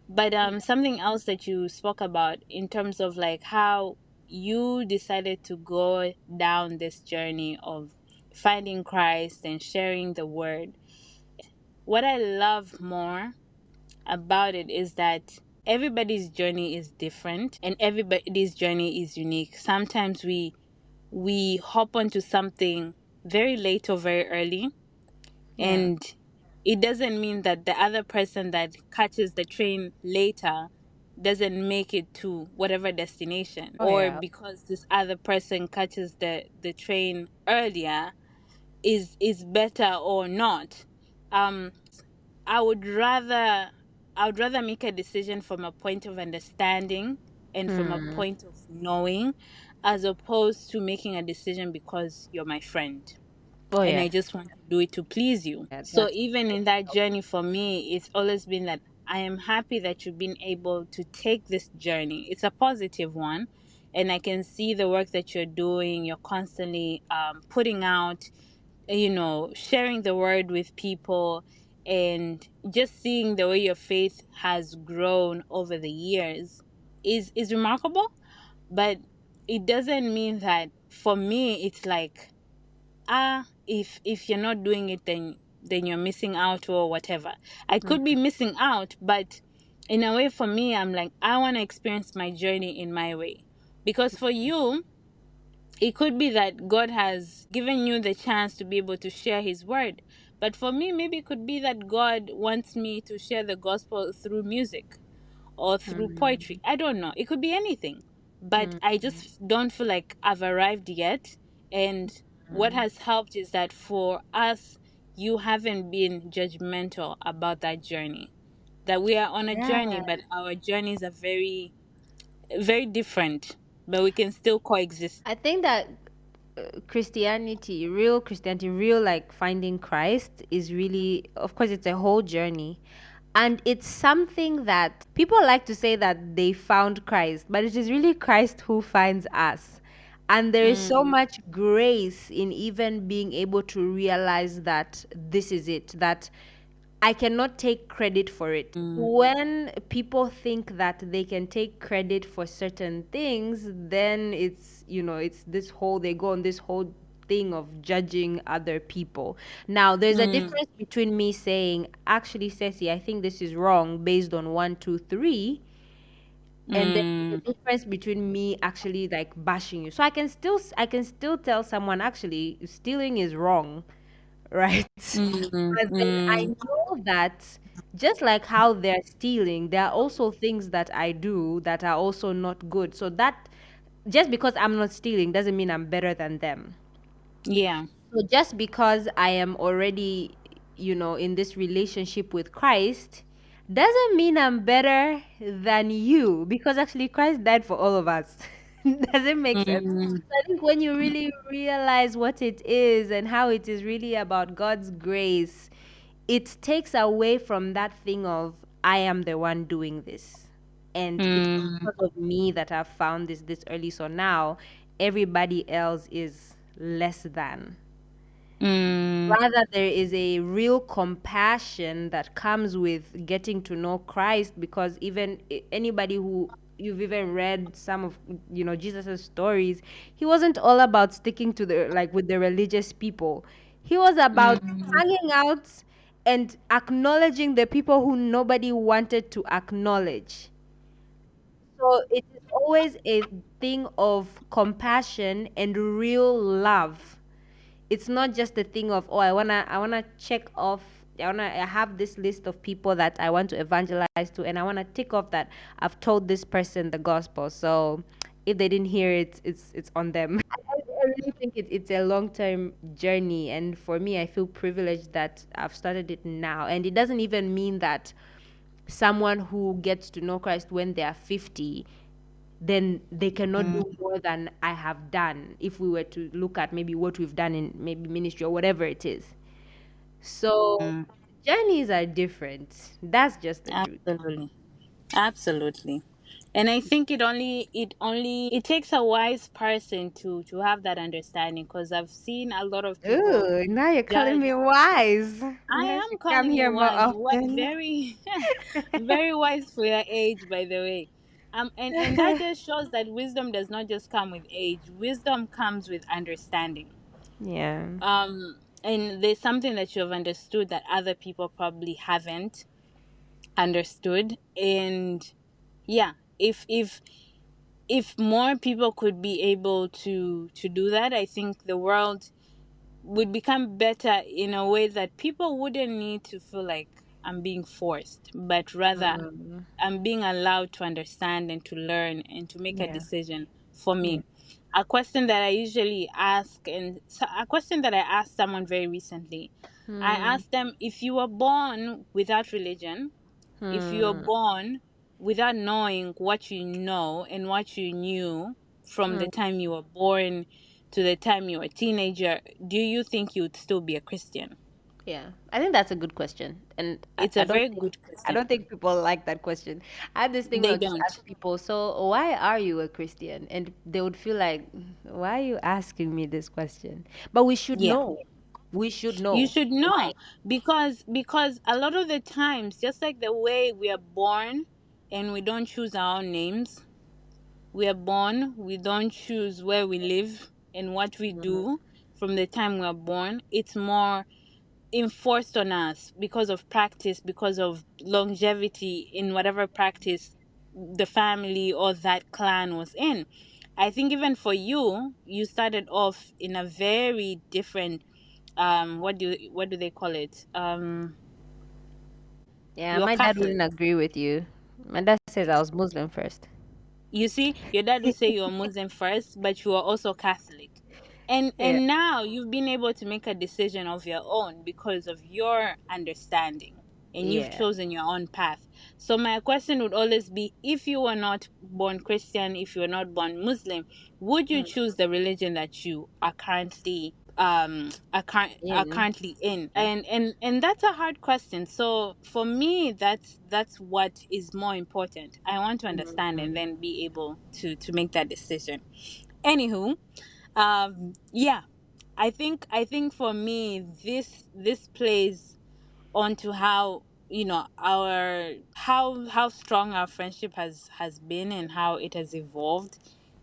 But something else that you spoke about in terms of like how you decided to go down this journey of finding Christ and sharing the word. And what I love more about it is that everybody's journey is different and everybody's journey is unique. Sometimes we hop onto something very late or very early, Yeah. and it doesn't mean that the other person that catches the train later doesn't make it to whatever destination, Oh or yeah. because this other person catches the train earlier is better or not. I would rather I would rather make a decision from a point of understanding and from a point of knowing, as opposed to making a decision because you're my friend Oh and yeah. I just want to do it to please you. Yeah, So that's even in that journey for me, it's always been that I am happy that you've been able to take this journey. It's a positive one. And I can see the work that you're doing. You're constantly putting out, sharing the word with people, and just seeing the way your faith has grown over the years is remarkable. But it doesn't mean that for me, it's like, if you're not doing it, then you're missing out or whatever. I could be missing out, but in a way for me, I'm like, I want to experience my journey in my way. Because for you, it could be that God has given you the chance to be able to share his word, but for me, maybe it could be that God wants me to share the gospel through music or through poetry. I don't know. It could be anything. But I just don't feel like I've arrived yet. And what has helped is that for us, you haven't been judgmental about that journey. That we are on a journey, yeah. but our journeys are very, very different, but we can still coexist. I think that Christianity, real Christianity, real like finding Christ is really, of course, it's a whole journey. And it's something that people like to say that they found Christ, but it is really Christ who finds us. And there is so Mm, much grace in even being able to realize that this is it, that I cannot take credit for it. mm, When people think that they can take credit for certain things, then it's this whole, they go on this whole thing of judging other people. Now, there's a mm, difference between me saying, actually, Ceci, I think this is wrong based on one, two, three, and there's a mm, difference between me actually like bashing you. So I can still tell someone actually stealing is wrong, right? mm, But then I mm, know that just like how they're stealing, there are also things that I do that are also not good. So that just because I'm not stealing doesn't mean I'm better than them. yeah. So just because I am already, in this relationship with Christ, doesn't mean I'm better than you, because actually Christ died for all of us. Does it make sense? Mm, So I think when you really realize what it is and how it is really about God's grace, it takes away from that thing of I am the one doing this. And it's mm, because of me that I've found this early. So now everybody else is less than. mm, Rather, there is a real compassion that comes with getting to know Christ, because even anybody who you've even read some of Jesus's stories, he wasn't all about sticking to the like with the religious people. He was about mm, hanging out and acknowledging the people who nobody wanted to acknowledge. So it is always a thing of compassion and real love. It's not just a thing of, oh, I wanna check off, I have this list of people that I want to evangelize to, and I wanna tick off that I've told this person the gospel. So if they didn't hear it, it's on them. I really think it's a long term journey, and for me, I feel privileged that I've started it now. And it doesn't even mean that someone who gets to know Christ when they are 50, then they cannot do more than I have done if we were to look at maybe what we've done in maybe ministry or whatever it is. So Mm, journeys are different. That's just the truth. absolutely. Absolutely. And I think it takes a wise person to have that understanding, because I've seen a lot of people Ooh, now you're calling me judge. wise. I I am should come calling here you more wise. What often. very very wise for your age, by the way. And that just shows that wisdom does not just come with age. Wisdom comes with understanding. Yeah. And there's something that you have understood that other people probably haven't understood. And yeah, if more people could be able to do that, I think the world would become better in a way that people wouldn't need to feel like I'm being forced, but rather Mm, I'm being allowed to understand and to learn and to make a yeah. decision for Yeah. me. A question that I usually ask, and a question that I asked someone very recently, I Hmm. asked them, if you were born without religion, if you're Hmm. born without knowing what you know and what you knew from the Hmm. time you were born to the time you were a teenager, do you think you'd still be a Christian? Yeah, I think that's a good question, and It's a very good I question. don't think people like that question. I had this thing where They I just don't. ask people, "So why are you a Christian?" And they would feel like, "Why are you asking me this question?" But we should Yeah. know. We should You know should why. know, because a lot of the times, just like the way we are born and we don't choose our own names, we are born, we don't choose where we live and what we do from the time we are born. It's more enforced on us because of practice, because of longevity in whatever practice the family or that clan was in. I think even for you, you started off in a very different, what do they call it, Yeah, you're my dad wouldn't Catholic. agree with you. My dad says I was Muslim first. You see, your dad would say you're Muslim first, but you are also Catholic. And Yeah. and now you've been able to make a decision of your own because of your understanding, and you've Yeah. chosen your own path. So my question would always be, if you were not born Christian, if you were not born Muslim, would you choose the religion that you are currently are In. currently in? And that's a hard question. So for me, that's what is more important. I want to understand and then be able to make that decision. Anywho, yeah, I think for me, this plays onto how, our how strong our friendship has been and how it has evolved.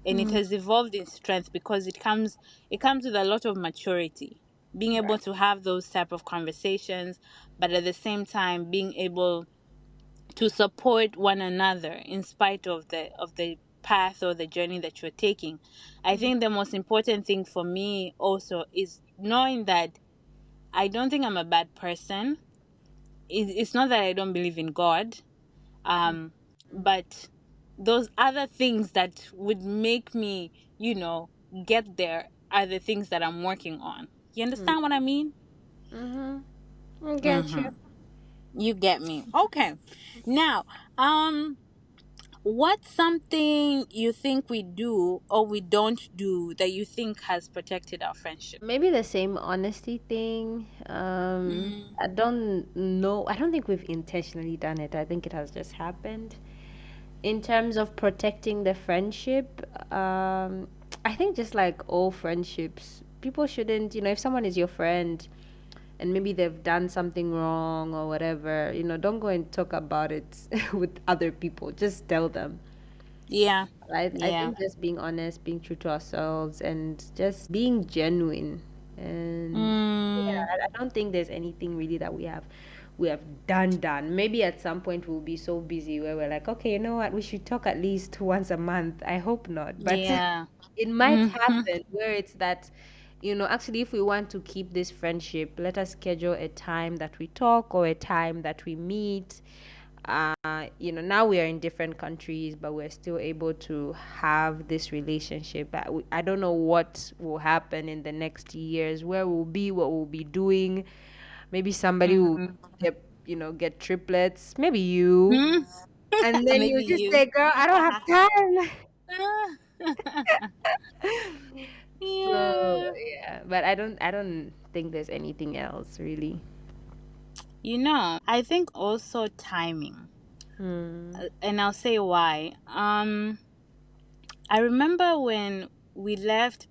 And it Mm. has evolved in strength because it comes with a lot of maturity, being able Right. to have those type of conversations, but at the same time being able to support one another in spite of the path or the journey that you're taking. I think the most important thing for me also is knowing that I don't think I'm a bad person. It's not that I don't believe in God, um, but those other things that would make me, get there are the things that I'm working on. You understand what I mean? Mm-hmm. I get you. Mm-hmm. You get me. Okay. Now, um, what's something you think we do or we don't do that you think has protected our friendship? Maybe the same honesty thing. Mm, I don't know. I don't think we've intentionally done it. I think it has just happened. In terms of protecting the friendship, I think just like all friendships, people shouldn't, if someone is your friend and maybe they've done something wrong or whatever, don't go and talk about it with other people. Just tell them. yeah. I Yeah. think just being honest, being true to ourselves, and just being genuine. And yeah, Mm, I don't think there's anything really that we have. we have done. Maybe at some point we'll be so busy where we're like, okay, you know what, we should talk at least once a month. I hope not, but Yeah. it might happen where it's that, actually, if we want to keep this friendship, let us schedule a time that we talk or a time that we meet. Now we are in different countries, but we're still able to have this relationship. I don't know what will happen in the next years, where we'll be, what we'll be doing. Maybe somebody will Mhm. get triplets, maybe you, Hmm? and then Maybe you just you. say, girl, I don't have time. So Yeah. yeah, but I don't think there's anything else really. I think also timing. Hmm. And I'll say why. I remember when we left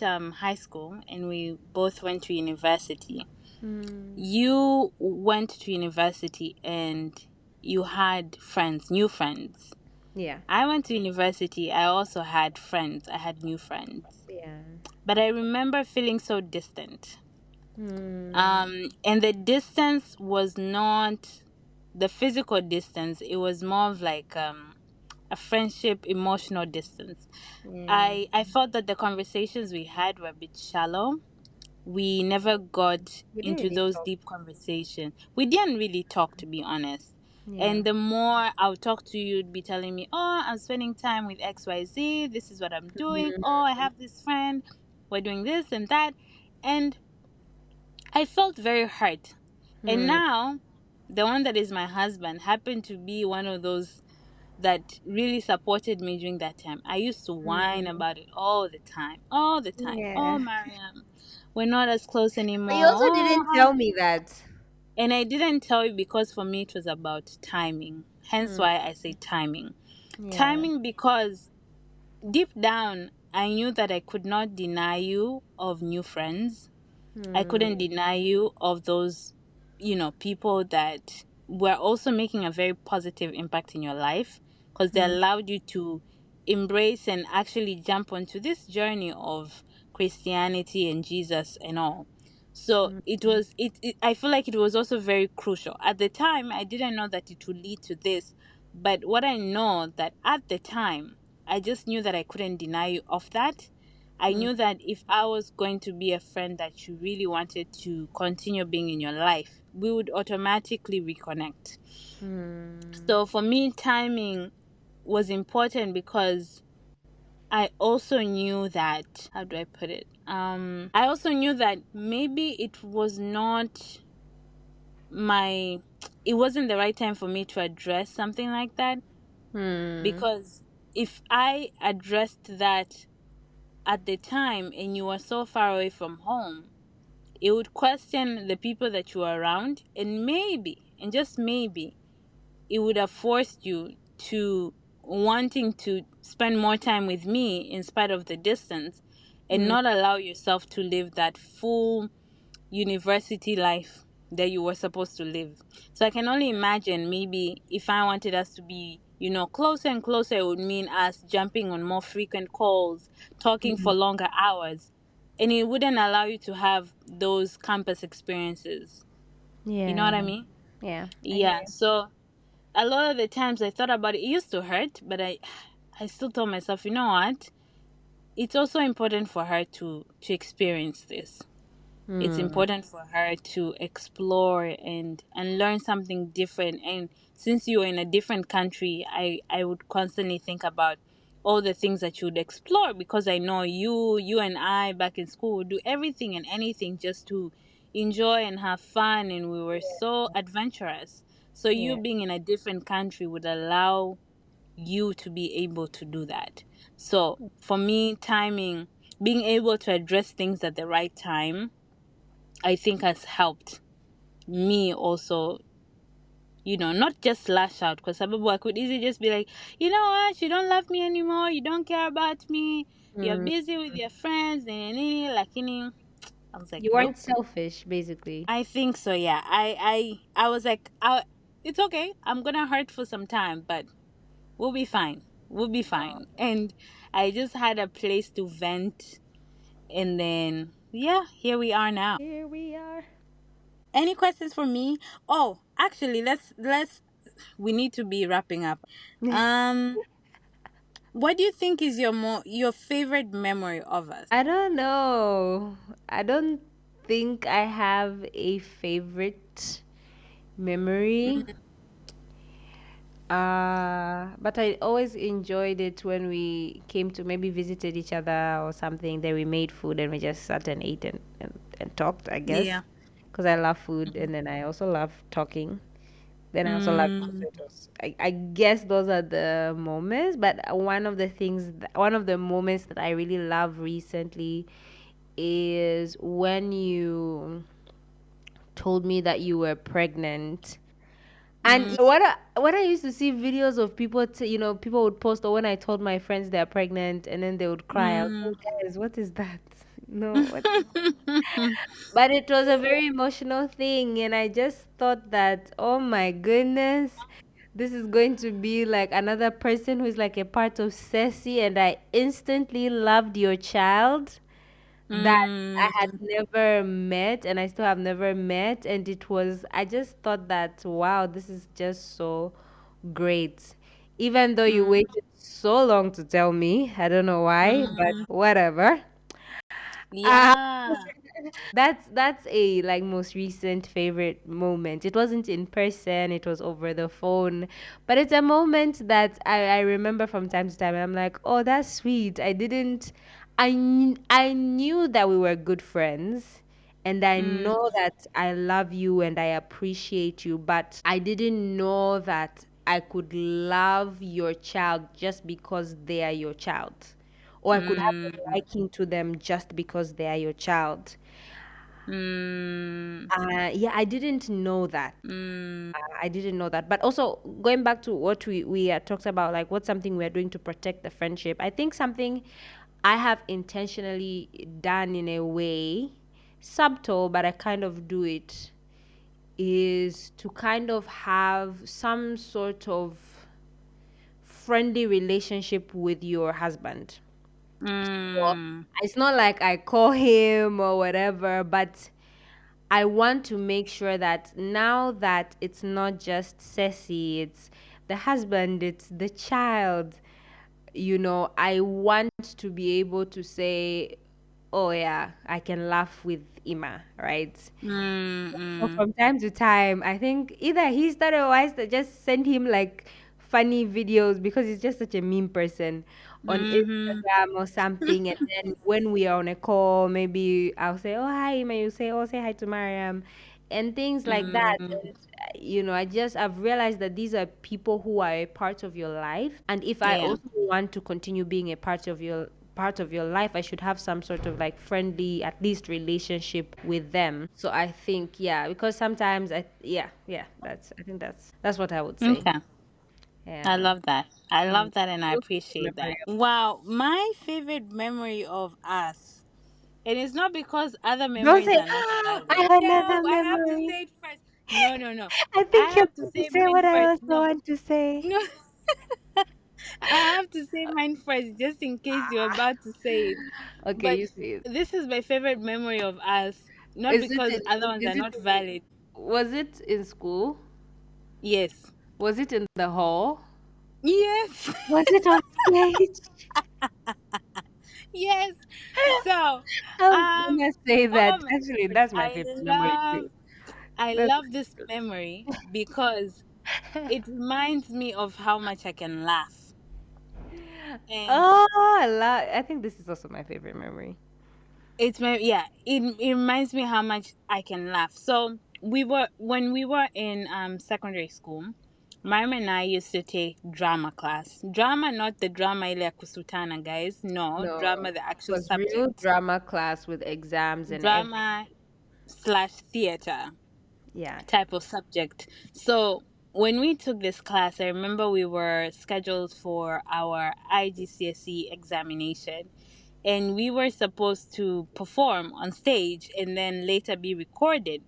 high school and we both went to university. Hmm. You went to university and you had friends, new friends. Yeah. I went to university. I also had friends. I had new friends. Yeah. But I remember feeling so distant. Hmm. And the distance was not the physical distance. It was more of like a friendship emotional distance. Yeah. I felt that the conversations we had were a bit shallow. We never got We didn't into really those talk. deep conversations. We didn't really talk, to be honest. Yeah. And the more I would talk to you, you'd be telling me, "Oh, I'm spending time with XYZ. This is what I'm doing. Oh, I have this friend. We're doing this and that." And I felt very hurt. And Hmm. now, the one that is my husband happened to be one of those that really supported me during that time. I used to whine Hmm. about it all the time, all the time. Oh, Yeah. Mariam, we're not as close But anymore. you also Oh, didn't tell me that. and I didn't tell you because for me it was about timing. Hence Hmm. why I say timing. Yeah. Timing because deep down I knew that I could not deny you of new friends. I Hmm. couldn't deny you of those, people that were also making a very positive impact in your life because they Hmm. allowed you to embrace and actually jump onto this journey of Christianity and Jesus and all. So it was I feel like it was also very crucial. At the time I didn't know that it would lead to this, but what I know that at the time I just knew that I couldn't deny you of that. I Hmm. knew that if I was going to be a friend that you really wanted to continue being in your life, we would automatically reconnect. Hmm. So for me, timing was important because I also knew that, how do I put it? I also knew that maybe it was not my, it wasn't the right time for me to address something like that Hmm. because if I addressed that at the time and you were so far away from home, it would question the people that you were around, and maybe, and just maybe, it would have forced you to wanting to spend more time with me in spite of the distance and Hmm. not allow yourself to live that full university life that you were supposed to live. So I can only imagine maybe if I wanted us to be, closer and closer, it would mean us jumping on more frequent calls, talking Hmm. for longer hours, and it wouldn't allow you to have those campus experiences. You know Yeah. what I mean? Yeah. I hear Yeah. So a lot of the times I thought about it, it used to hurt, but I still told myself, you know what? It's also important for her to experience this. It's you. important for her to explore and learn something different. And since you're in a different country, I would constantly think about all the things that you would explore because I know you and I back in school would do everything and anything just to enjoy and have fun, and we were so adventurous. So you Yeah. being in a different country would allow you to be able to do that. So for me, timing, being able to address things at the right time, I think has helped me also, not just lash out because sababu I could easily just be like, you know what, you don't love me anymore, you don't care about me, you're Hmm. busy with your friends, lakini I was like, You nope. weren't selfish, basically. I think so, yeah. I was like, it's okay. I'm gonna hurt for some time, but we'll be fine. We'll be Oh, fine. And I just had a place to vent, and then yeah, here we are now. here we are. Any questions for me? Oh, actually, let's we need to be wrapping up. Um, what do you think is your favorite memory of us? I don't know. I don't think I have a favorite memory. But I always enjoyed it when we came to maybe visited each other or something. Then we made food and we just sat and ate and talked, I guess. Yeah. Because I love food and then I also love talking. Then I also love Mm, potatoes. I guess those are the moments. But one of the moments that I really love recently is when you told me that you were pregnant. And mm, what I used to see videos of people, people would post, or when I told my friends they're pregnant, and then they would cry. I was mm. like, guys, what is that? No, what? But it was a very emotional thing, and I just thought that, oh my goodness, this is going to be like another person who's like a part of Ceci, and I instantly loved your child that I had Mm, never met and I still have never met. And I just thought that, wow, this is just so great. Even though you mm, waited so long to tell me, I don't know why, but mm. whatever. Uh, Yeah. that's a like most recent favorite moment. It wasn't in person, it was over the phone. But it's a moment that I remember from time to time and I'm like, oh, that's sweet. I knew that we were good friends and I Mm, know that I love you and I appreciate you, but I didn't know that I could love your child just because they are your child. Or I could have a mm, liking to them just because they are your child. mm, Yeah, I didn't know that. mm, I didn't know that. But also going back to what we talked about, like what's something we're doing to protect the friendship. I think something I have intentionally done in a way, subtle, but I kind of do it, is to kind of have some sort of friendly relationship with your husband. So mm, it's not like I call him or whatever, but I want to make sure that now that it's not just Ceci, it's the husband, it's the child, I want to be able to say, oh yeah, I can laugh with Ima, right? So mm, from time to time, I think either he started or I just send him like funny videos because he's just such a meme person on mm, Instagram or something. And then when we are on a call, maybe I'll say, "Oh hi," Ima, you say, "Oh, say hi to Mariam," and things like that. mm. And, I've realized that these are people who are a part of your life, and if I Yeah. also want to continue being a part of your life, I should have some sort of like friendly, at least relationship with them. So I think, yeah, because sometimes I think that's what I would say. Okay. I Yeah. love that. I Mm. love that and I What's your appreciate memory that. Wow, my favorite memory of us. And it's not because other Don't memories say, are not valid. I have No, another I have to memory. say it first. No, no, no. I I think you're have to going to say say mine what I first. also No. want to say. No. I have to say mine first just in case you're about to say it. Okay, But you say it. this is my favorite memory of us, not Is it because in, other ones are is it not valid. was it in school? Yes. Was it in the hall? Yes. Was it on stage? Yes. So, I was um, gonna say oh that. my Actually, god, that's my favorite memory too. I That's love this memory because it reminds me of how much I can laugh. And Oh, I think this is also my favorite memory. it's my yeah, it reminds me how much I can laugh. So when we were in secondary school, Mariam and I used to take drama class. Drama, not the drama ile ya kusutana, guys. No, No, drama, the it actual was real subject. drama class with exams and everything. Drama slash theater Yeah, type of subject. So when we took this class, I remember we were scheduled for our IGCSE examination and we were supposed to perform on stage and then later be recorded.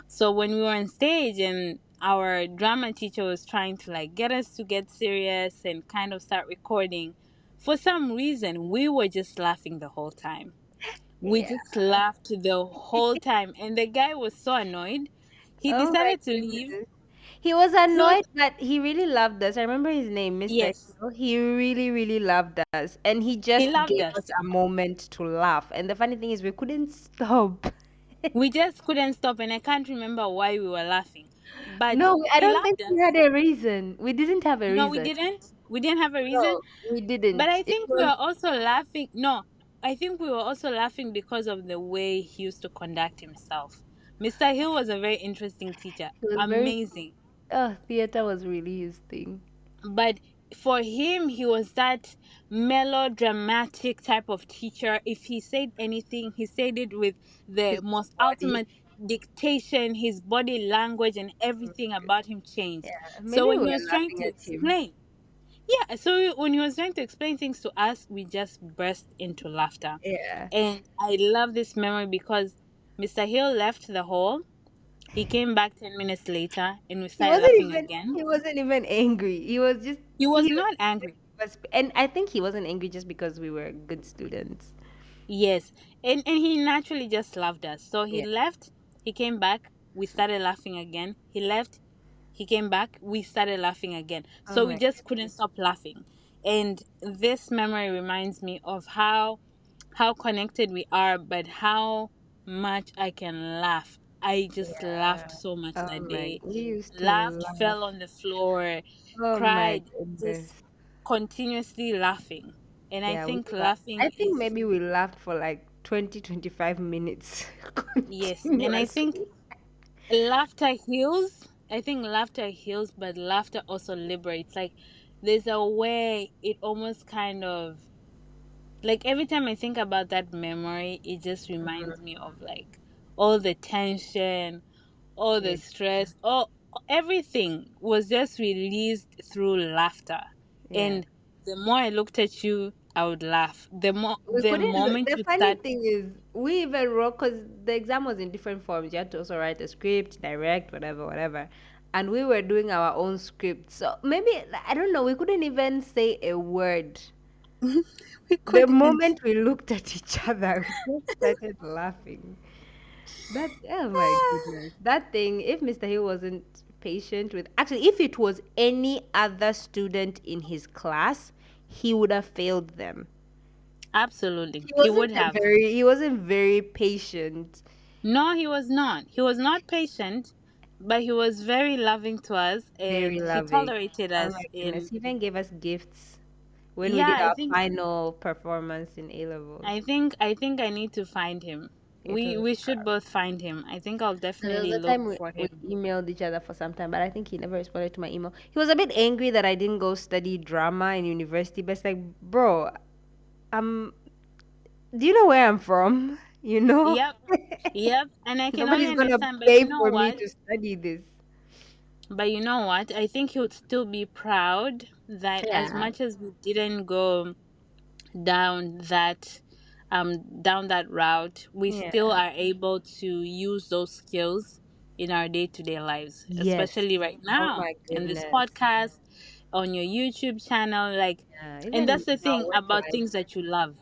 So when we were on stage and our drama teacher was trying to like get us to get serious and kind of start recording, for some reason we were just laughing the whole time. We yeah. just laughed the whole time and the guy was so annoyed. He Oh my decided to leave. goodness. He was So annoyed, but he really loved us. I remember his name, Mr. yes, Hill. He really, really loved us. And he he just loved gave us us. a moment to laugh. And the funny thing is, we couldn't stop. We just couldn't stop, and I can't remember why we were laughing. But No, I he don't think loved we us. had a reason. We didn't have a No, we reason. didn't. We didn't have a reason. No, we But didn't. I It think we was, were also laughing. No, I think we were also laughing because of the way he used to conduct himself. Mr. Hill was a very interesting teacher. it was very, Amazing. theater was really his thing. But for him, he was that melodramatic type of teacher. If he said anything, he said it with the His most body. ultimate dictation. His body language and everything about him changed. Yeah, So maybe we when he were was trying laughing to at him. explain, yeah, so when he was trying to explain things to us, we just burst into laughter. Yeah. And I love this memory because Mr. Hill left the hall. He came back 10 minutes later and we He started wasn't laughing even again. he wasn't even angry. He was just He was he not angry. was, and I think he wasn't angry just because we were good students. Yes. And he naturally just loved us. So he Yeah. left, he came back, we started laughing again. He left, he came back, we started laughing again. Oh So we my just couldn't stop laughing. And this memory reminds me of how connected we are, but how much I can laugh. I just yeah. laughed so much Oh that my, day. we used to Laughed, laugh. fell on the floor, Oh my cried, goodness. just continuously laughing. And I Yeah, we think laughed. I laughing think is, maybe we laughed for like 20, 25 minutes yes. And I think continuously. laughter heals. I think laughter heals, but laughter also liberates. Like there's a way it almost kind of, like every time I think about that memory, it just reminds me of like all the tension, all the Yeah. stress, all everything was just released through laughter. Yeah. And the more I looked at you, I would laugh. We The couldn't look. moment The you funny start, thing is, we even wrote because the exam was in different forms. You had to also write a script, direct, whatever, whatever. And we were doing our own script. So maybe, I don't know, we couldn't even say a word. we The couldn't. moment we looked at each other, we just started laughing. That, oh my goodness. That thing, if Mr. Hill wasn't patient with, actually, if it was any other student in his class, he would have failed them. Absolutely, he would have. He wasn't very patient. No, he was not. He was not patient, but he was very loving to us, Very and he loving. tolerated Oh my us. goodness. In He even gave us gifts when we yeah, did our final performance in A levels. I think I need to find him. It was We should both find him. I think I'll and there was definitely a look time for we him. emailed each other for some time, but I think he never responded to my email. He was a bit angry that I didn't go study drama in university, but it's like, bro, um, do you know where I'm from? You know? Yep, yep. And I can only Nobody's gonna understand, but pay you know for me what? to study this. But you know what? I think he would still be proud that as Yeah. much as we didn't go down that down that route, we Yeah. still are able to use those skills in our day-to-day lives, Yes. especially right Oh now my in this goodness. podcast, on your YouTube channel, like. Yeah. And Even that's the in our thing work about life. things that you love.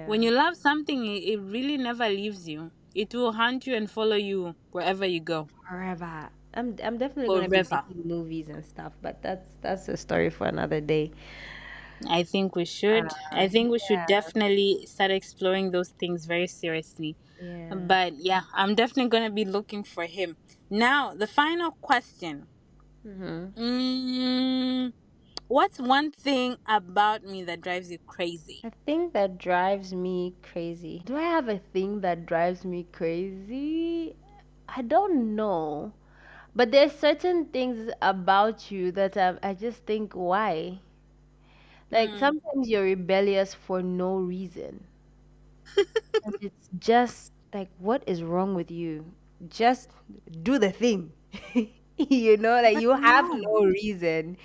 When Yeah. you love something, it really never leaves you. It will hunt you and follow you wherever you go, Forever. I'm definitely gonna be forever. making movies and stuff, but that's a story for another day. I think we should. I think we should Yeah, definitely start exploring those things very seriously. yeah. But yeah, I'm definitely going to be looking for him. Now, the final question. Hmm. Mm, what's one thing about me that drives you crazy? A thing that drives me crazy. Do I have a thing that drives me crazy? I don't know. But there's certain things about you that I just think, why? Like Mm, sometimes you're rebellious for no reason. And it's just like, what is wrong with you? Just do the thing. Like but you have no. no reason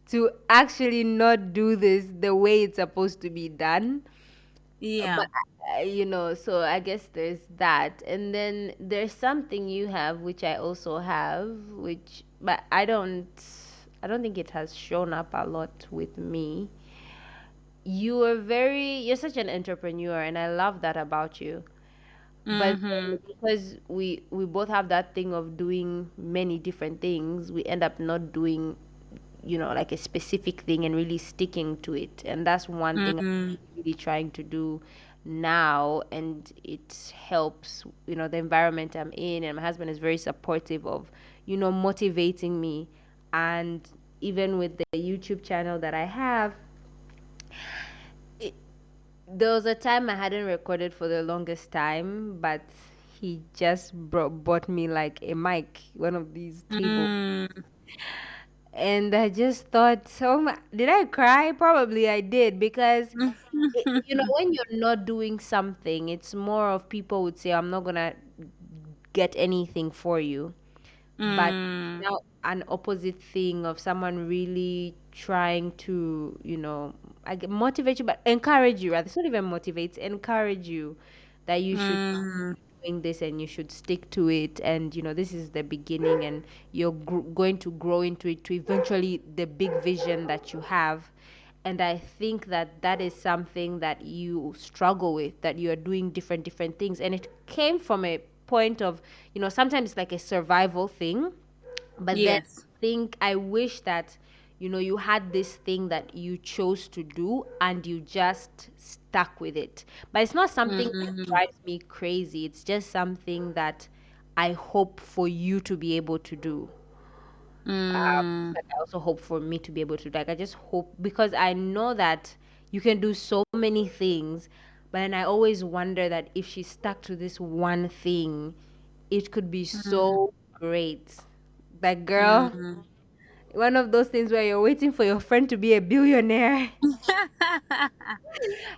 to actually not do this the way it's supposed to be done. Yeah. But, so I guess there's that. And then there's something you have, which I also have, but I don't think it has shown up a lot with me. You're such an entrepreneur, and I love that about you. But Mhm. then because we both have that thing of doing many different things, we end up not doing, like a specific thing and really sticking to it. And that's one thing Mhm. I'm really trying to do now, and it helps, the environment I'm in, and my husband is very supportive of, motivating me. And even with the YouTube channel that I have, there was a time I hadn't recorded for the longest time, but he just bought me like a mic, one of these tables. Mm. And I just thought, did I cry? Probably I did, because when you're not doing something, it's more of people would say, I'm not gonna get anything for you. But Mm. now an opposite thing of someone really trying to, motivate you, but encourage you rather. It's not even motivate, encourage you that you should Mm. doing this and you should stick to it, and this is the beginning, and you're going to grow into it to eventually the big vision that you have. And I think that that is something that you struggle with, that you are doing different things, and it came from a point of, sometimes it's like a survival thing. But then Yes. I wish that, you had this thing that you chose to do and you just stuck with it. But it's not something that Mm. drives me crazy. It's just something that I hope for you to be able to do. Mm. But I also hope for me to be able to, like, I just hope, because I know that you can do so many things. But then I always wonder that if she stuck to this one thing, it could be Mm. so great. Like, girl, Mm. one of those things where you're waiting for your friend to be a billionaire.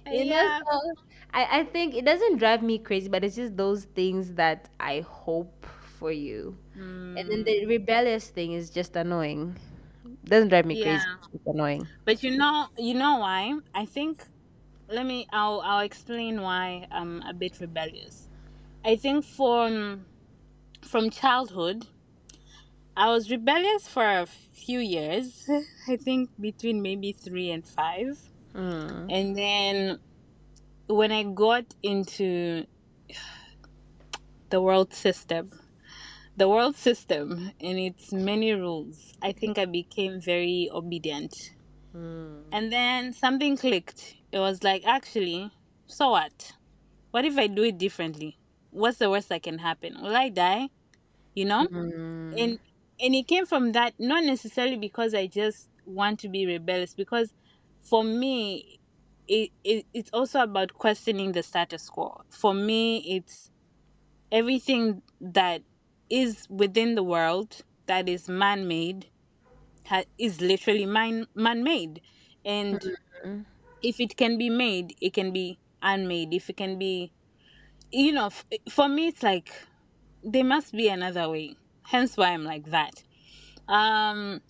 Yeah. So I think it doesn't drive me crazy, but it's just those things that I hope for you. And then Mm. the rebellious thing is just annoying. Doesn't drive me crazy. Yeah. It's annoying. But you know why? I think I'll explain why I'm a bit rebellious. I think from childhood, I was rebellious for a few years. I think between maybe 3 and 5. Mm. And then when I got into the world system, the world system and its many rules, I think I became very obedient. Mm. And then something clicked. It was like, actually, so what? What if I do it differently? What's the worst that can happen? Will I die? You know? Mm. And it came from that, not necessarily because I just want to be rebellious, because for me, it's also about questioning the status quo. For me, it's everything that is within the world that is man-made is literally man-made. And if it can be made, it can be unmade. If it can be, for me, it's like there must be another way. Hence why I'm like that. Um,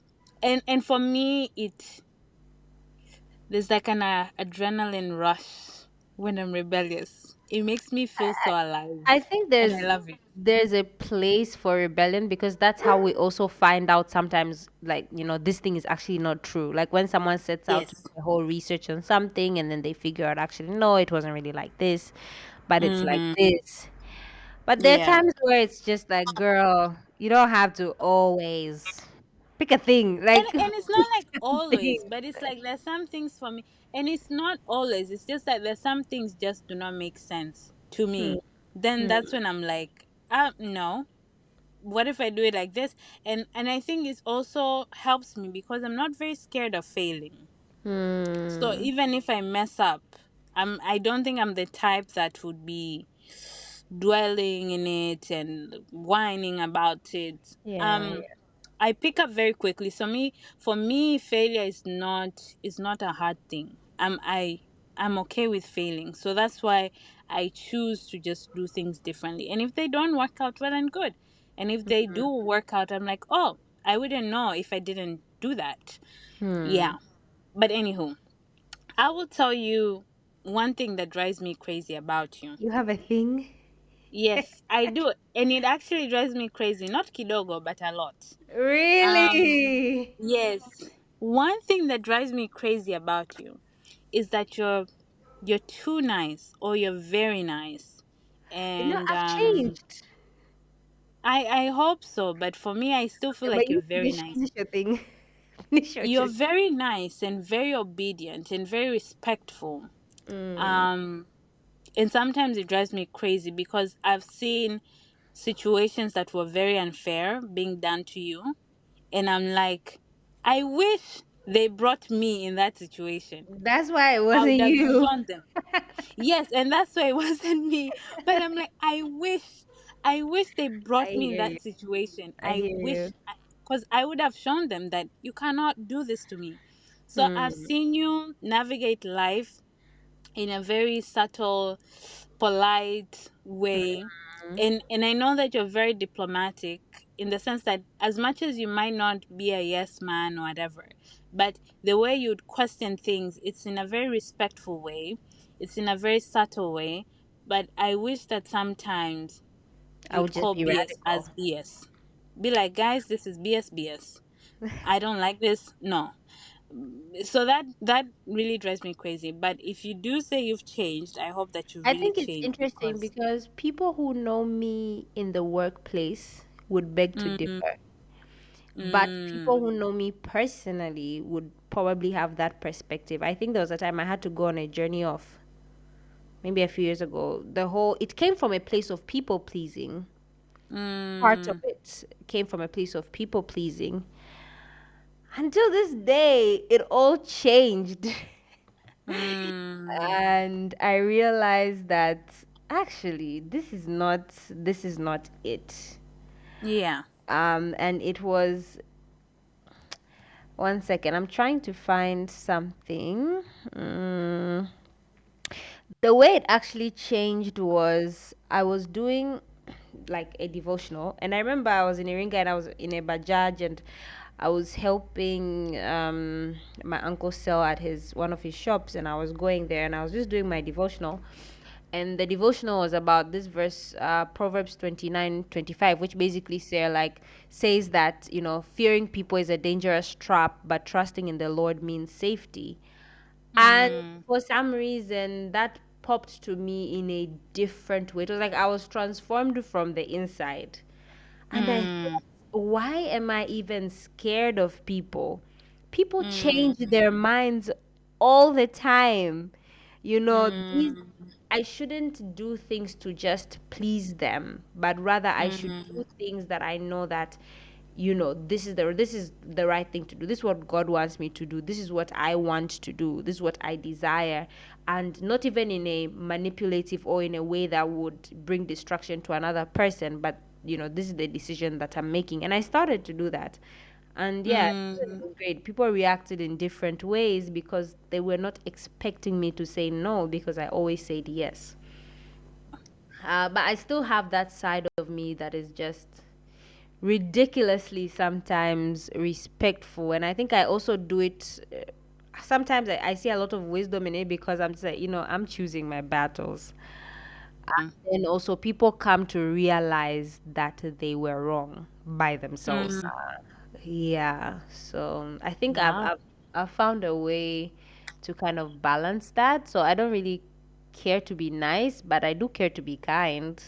and for me, there's like an adrenaline rush when I'm rebellious. It makes me feel so alive, I think and I love it. there's a place for rebellion, because that's how we also find out sometimes, like, this thing is actually not true. Like when someone sets out to Yes. do a whole research on something, and then they figure out, actually, no, it wasn't really like this, but it's like Mm-hmm. this. But there are Yeah. times where it's just like, girl, you don't have to always pick a thing. and Like, and it's not like thing. always, but it's like there's some things for me, and it's not always, it's just that there's some things just do not make sense to Hmm. me. Then that's when I'm like, no, what if I do it like this? And I think it also helps me because I'm not very scared of failing. So Hmm. even if I mess up, I don't think I'm the type that would be dwelling in it and whining about it. Yeah. um I pick up very quickly. So for me, failure is not a hard thing. I'm okay with failing. So that's why I choose to just do things differently. And if they don't work out, well and good. And if they do work out, I'm like, oh, I wouldn't know if I didn't do that. Hmm. Yeah. But anywho, I will tell you one thing that drives me crazy about you. You have a thing? Yes, I do. And it actually drives me crazy. Not kidogo, but a lot. Um, Really? yes. One thing that drives me crazy about you is that you're too nice or you're very nice And I've changed. I hope so, but for me, I still feel Okay, but like you're you very finish, nice. finish your thing. Finish your You're gist. very nice and very obedient and very respectful. Mm, Um, and sometimes it drives me crazy because I've seen situations that were very unfair being done to you, and I'm like, I wish they brought me in that situation. that's why it I would wasn't have you. shown them. Yes, and that's why it wasn't me. But I'm like, I wish they I brought me in hear you. that situation. I hear you. Because I would have shown them that you cannot do this to me. So I've Hmm. seen you navigate life in a very subtle, polite way. And I know that you're very diplomatic in the sense that as much as you might not be a yes man or whatever, but the way you'd question things, it's in a very respectful way. It's in a very subtle way. But I wish that sometimes I would you'd just call be BS radical. as BS. Be like, guys, this is BS. I don't like this. No. So that really drives me crazy. But if you do say you've changed, I hope that you I really think it's changed interesting because because people who know me in the workplace would beg to mm, differ. But mm, people who know me personally would probably have that perspective. I think there was a time I had to go on a journey of maybe a few years ago. It came from a place of people pleasing. Part of mm, it came from a place of people pleasing. Until this day, it all changed. mm, And I realized that actually this is not it. yeah. And it was, one second, I'm trying to find something. Mm, the way it actually changed was I was doing like a devotional, and I remember I was in Iringa and I was in a Bajaj, and I was helping my uncle sell at his one of his shops, and I was going there and I was just doing my devotional. And the devotional was about this verse, Proverbs 29:25, which basically says that, fearing people is a dangerous trap, but trusting in the Lord means safety. And Mm, for some reason, that popped to me in a different way. It was like I was transformed from the inside. And I mm, thought, why am I even scared of people? People change mm, their minds all the time. These mm, I shouldn't do things to just please them, but rather I should mm, do things that I know that, this is the right thing to do. This is what God wants me to do. This is what I want to do. This is what I desire, and not even in a manipulative or in a way that would bring distraction to another person, but this is the decision that I'm making. And I started to do that. And yeah, it mm, was great. People reacted in different ways because they were not expecting me to say no because I always said yes. But I still have that side of me that is just ridiculously sometimes respectful. And I think I also do it. Sometimes I see a lot of wisdom in it because I'm just like, I'm choosing my battles. And also, people come to realize that they were wrong by themselves. mm. Yeah. So I think I've, Wow. I've I've found a way to kind of balance that. So I don't really care to be nice, but I do care to be kind.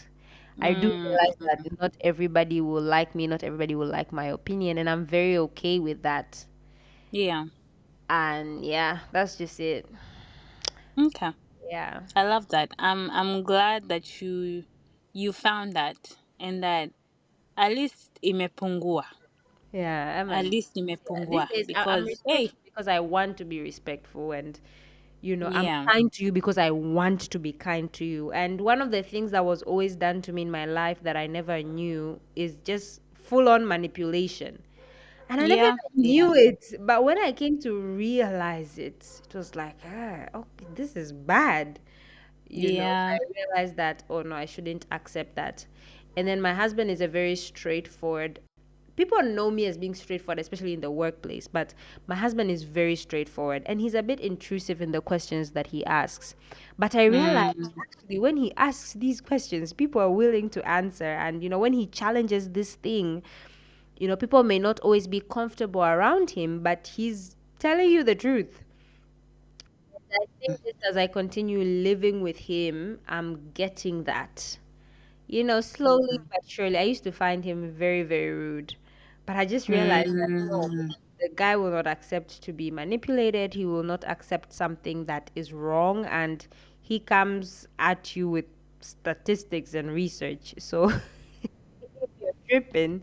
I do Mm, realize that not everybody will like me, not everybody will like my opinion, and I'm very okay with that. yeah. And yeah, that's just it. Okay. Yeah. I love that. I'm glad that you found that and that at least imepungua. Yeah, At least these imepungua days I'm because hey, respectful because I want to be respectful, and I'm yeah. kind to you because I want to be kind to you. And one of the things that was always done to me in my life that I never knew is just full on manipulation. And I never Yeah. even Yeah. knew it. But when I came to realize it, it was like, okay, this is bad. So Yeah. I realized that, oh no, I shouldn't accept that. And then my husband is a very straightforward. People know me as being straightforward, especially in the workplace, but my husband is very straightforward and he's a bit intrusive in the questions that he asks. But I realized Mm, actually when he asks these questions, people are willing to answer. And, when he challenges this thing, people may not always be comfortable around him, but he's telling you the truth. I think just as I continue living with him, I'm getting that. slowly but surely, I used to find him very, very rude. But I just realized that no, Mm, the guy will not accept to be manipulated. He will not accept something that is wrong. And he comes at you with statistics and research. So if you're tripping,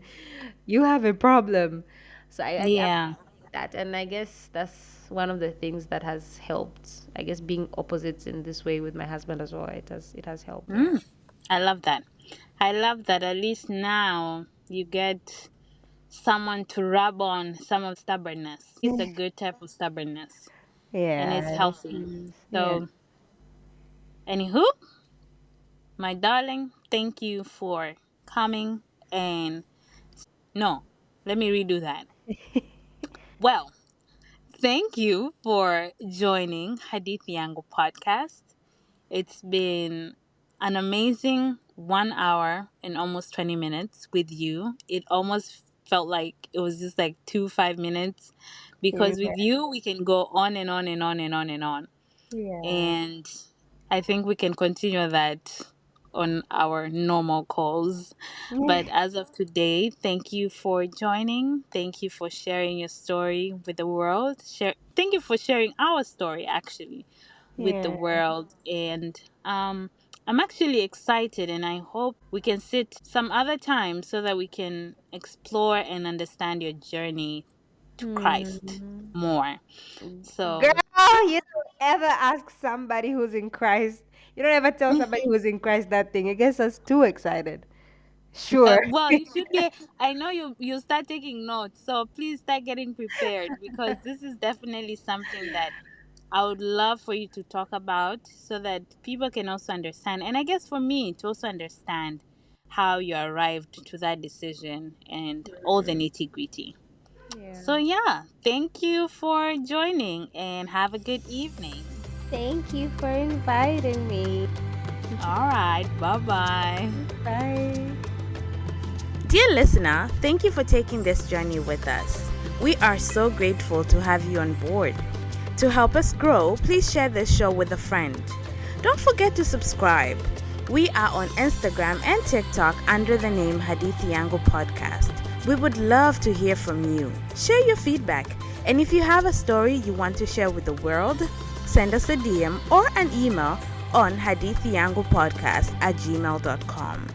you have a problem. So I yeah. that. And I guess that's one of the things that has helped. I guess being opposites in this way with my husband as well. It has helped. Yeah. Mm, I love that. I love that at least now you get someone to rub on some of stubbornness. It's a good type of stubbornness and it's Yeah, it healthy. is. Yeah. So, anywho, my darling, thank you for coming and no, let me redo that. Well, thank you for joining Hadith Yango podcast. It's been an amazing 1 hour and almost 20 minutes with you. It almost felt like it was just like 5 minutes because Same with you, we can go on and on and on and on and on. here. And I think we can continue that on our normal calls. Yeah. But as of today, thank you for joining. Thank you for sharing your story with the world. Thank you for sharing our story actually with the Yeah. world. And I'm actually excited, and I hope we can sit some other time so that we can explore and understand your journey to Christ Hmm. more. Girl, So, you don't ever ask somebody who's in Christ. You don't ever tell somebody who's in Christ that thing. It gets us too excited. Sure. well, you should be. I know you start taking notes, so please start getting prepared because this is definitely something that I would love for you to talk about so that people can also understand. And I guess for me to also understand how you arrived to that decision and all the nitty gritty. Yeah. So, yeah, thank you for joining and have a good evening. Thank you for inviting me. All right, bye bye. Bye. Dear listener, thank you for taking this journey with us. We are so grateful to have you on board. To help us grow, please share this show with a friend. Don't forget to subscribe. We are on Instagram and TikTok under the name Hadith Yango Podcast. We would love to hear from you. Share your feedback. And if you have a story you want to share with the world, send us a DM or an email on hadithyangopodcast@gmail.com.